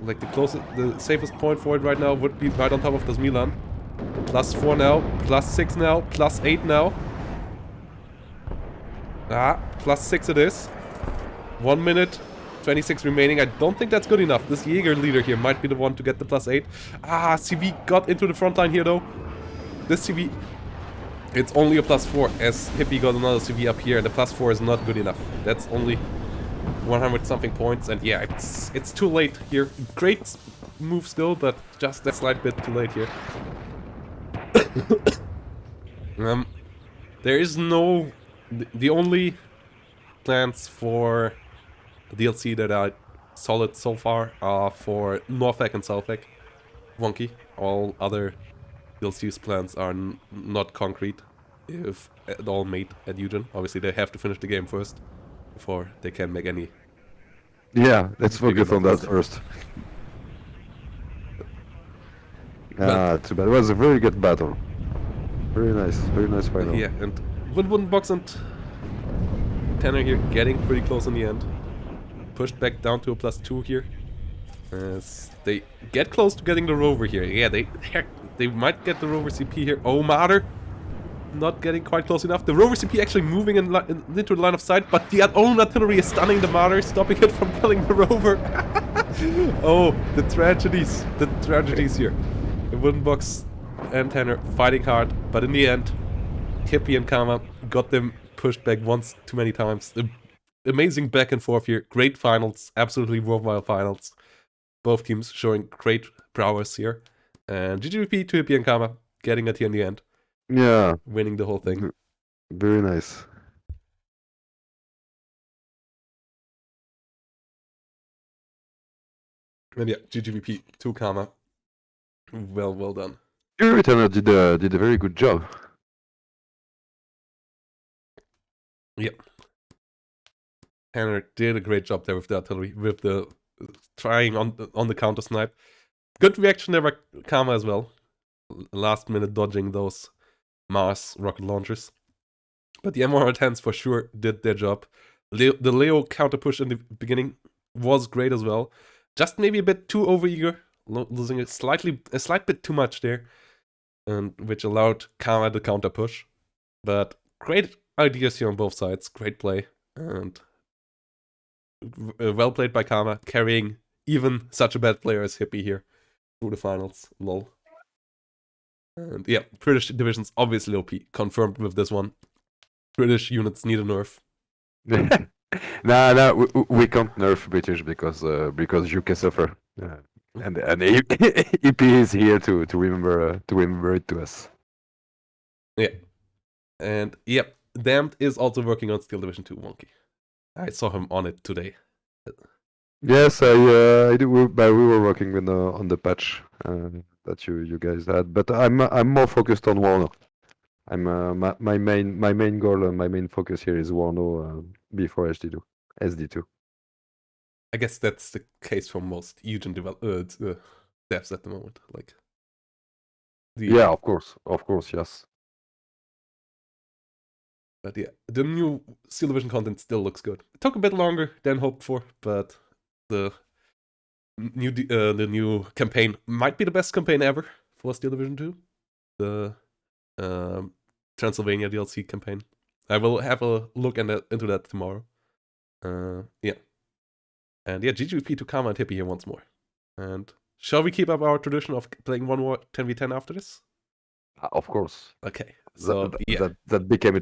Like the safest point for it right now would be right on top of this Milan. +4 now, +6 now, +8 now. +6 it is. 1 minute, 26 remaining. I don't think that's good enough. This Jaeger leader here might be the one to get the +8. CV got into the front line here though. This CV, it's only a +4 as Hippie got another CV up here and the +4 is not good enough. That's only 100 something points and yeah, it's too late here. Great move still, but just that slight bit too late here. There is no... The only plans for DLC that are solid so far are for Norfolk and Southwark. Wonky. All other DLC's plans are not concrete, if at all made at Eugen. Obviously they have to finish the game first, before they can make any... Yeah, let's Figure focus on about that this. first. Too bad. It was a very good battle. Very nice final. Yeah, and Wooden Box and Tanner here getting pretty close in the end. Pushed back down to a +2 here. As they get close to getting the rover here. Yeah, they might get the rover CP here. Oh, Martyr! Not getting quite close enough. The rover CP actually moving into the line of sight, but the own artillery is stunning the Martyr, stopping it from killing the rover. Oh, the tragedies. The tragedies here. The Wooden Box and Tanner fighting hard, but in the end, Hippie and Kama got them pushed back once too many times. Amazing back and forth here. Great finals. Absolutely worthwhile finals. Both teams showing great prowess here. And GGVP to Hippie and Kama getting it here in the end. Yeah. Winning the whole thing. Very nice. And yeah, GGVP to Kama. Well done. Your returner did a very good job. Yep. Tanner did a great job there with the artillery, with the trying on the counter snipe. Good reaction there by Kama as well. Last minute dodging those Mars rocket launchers. But the M110s for sure did their job. The Leo counter push in the beginning was great as well. Just maybe a bit too overeager, losing a slight bit too much there, and which allowed Kama the counter push. But great ideas here on both sides. Great play and well played by Kama, carrying even such a bad player as Hippie here through the finals. Lol. And yeah, British divisions obviously OP. Confirmed with this one. British units need a nerf. Nah, we can't nerf British because UK suffer. And EP is here to remember it to us. Yeah. And yep, Damned is also working on Steel Division 2 Wonky. I saw him on it today. Yes, I do. But we were working on the patch that you guys had. But I'm more focused on WARNO. I'm my main goal and my main focus here is WARNO before SD2. I guess that's the case for most Eugen devs at the moment. Like, yeah, of course, yes. But yeah, the new Steel Division content still looks good. It took a bit longer than hoped for, but the new campaign might be the best campaign ever for Steel Division 2. The Transylvania DLC campaign. I will have a look into that tomorrow. Yeah. And yeah, GGP to Kama and Hippie here once more. And shall we keep up our tradition of playing one more 10v10 after this? Of course. Okay. So that became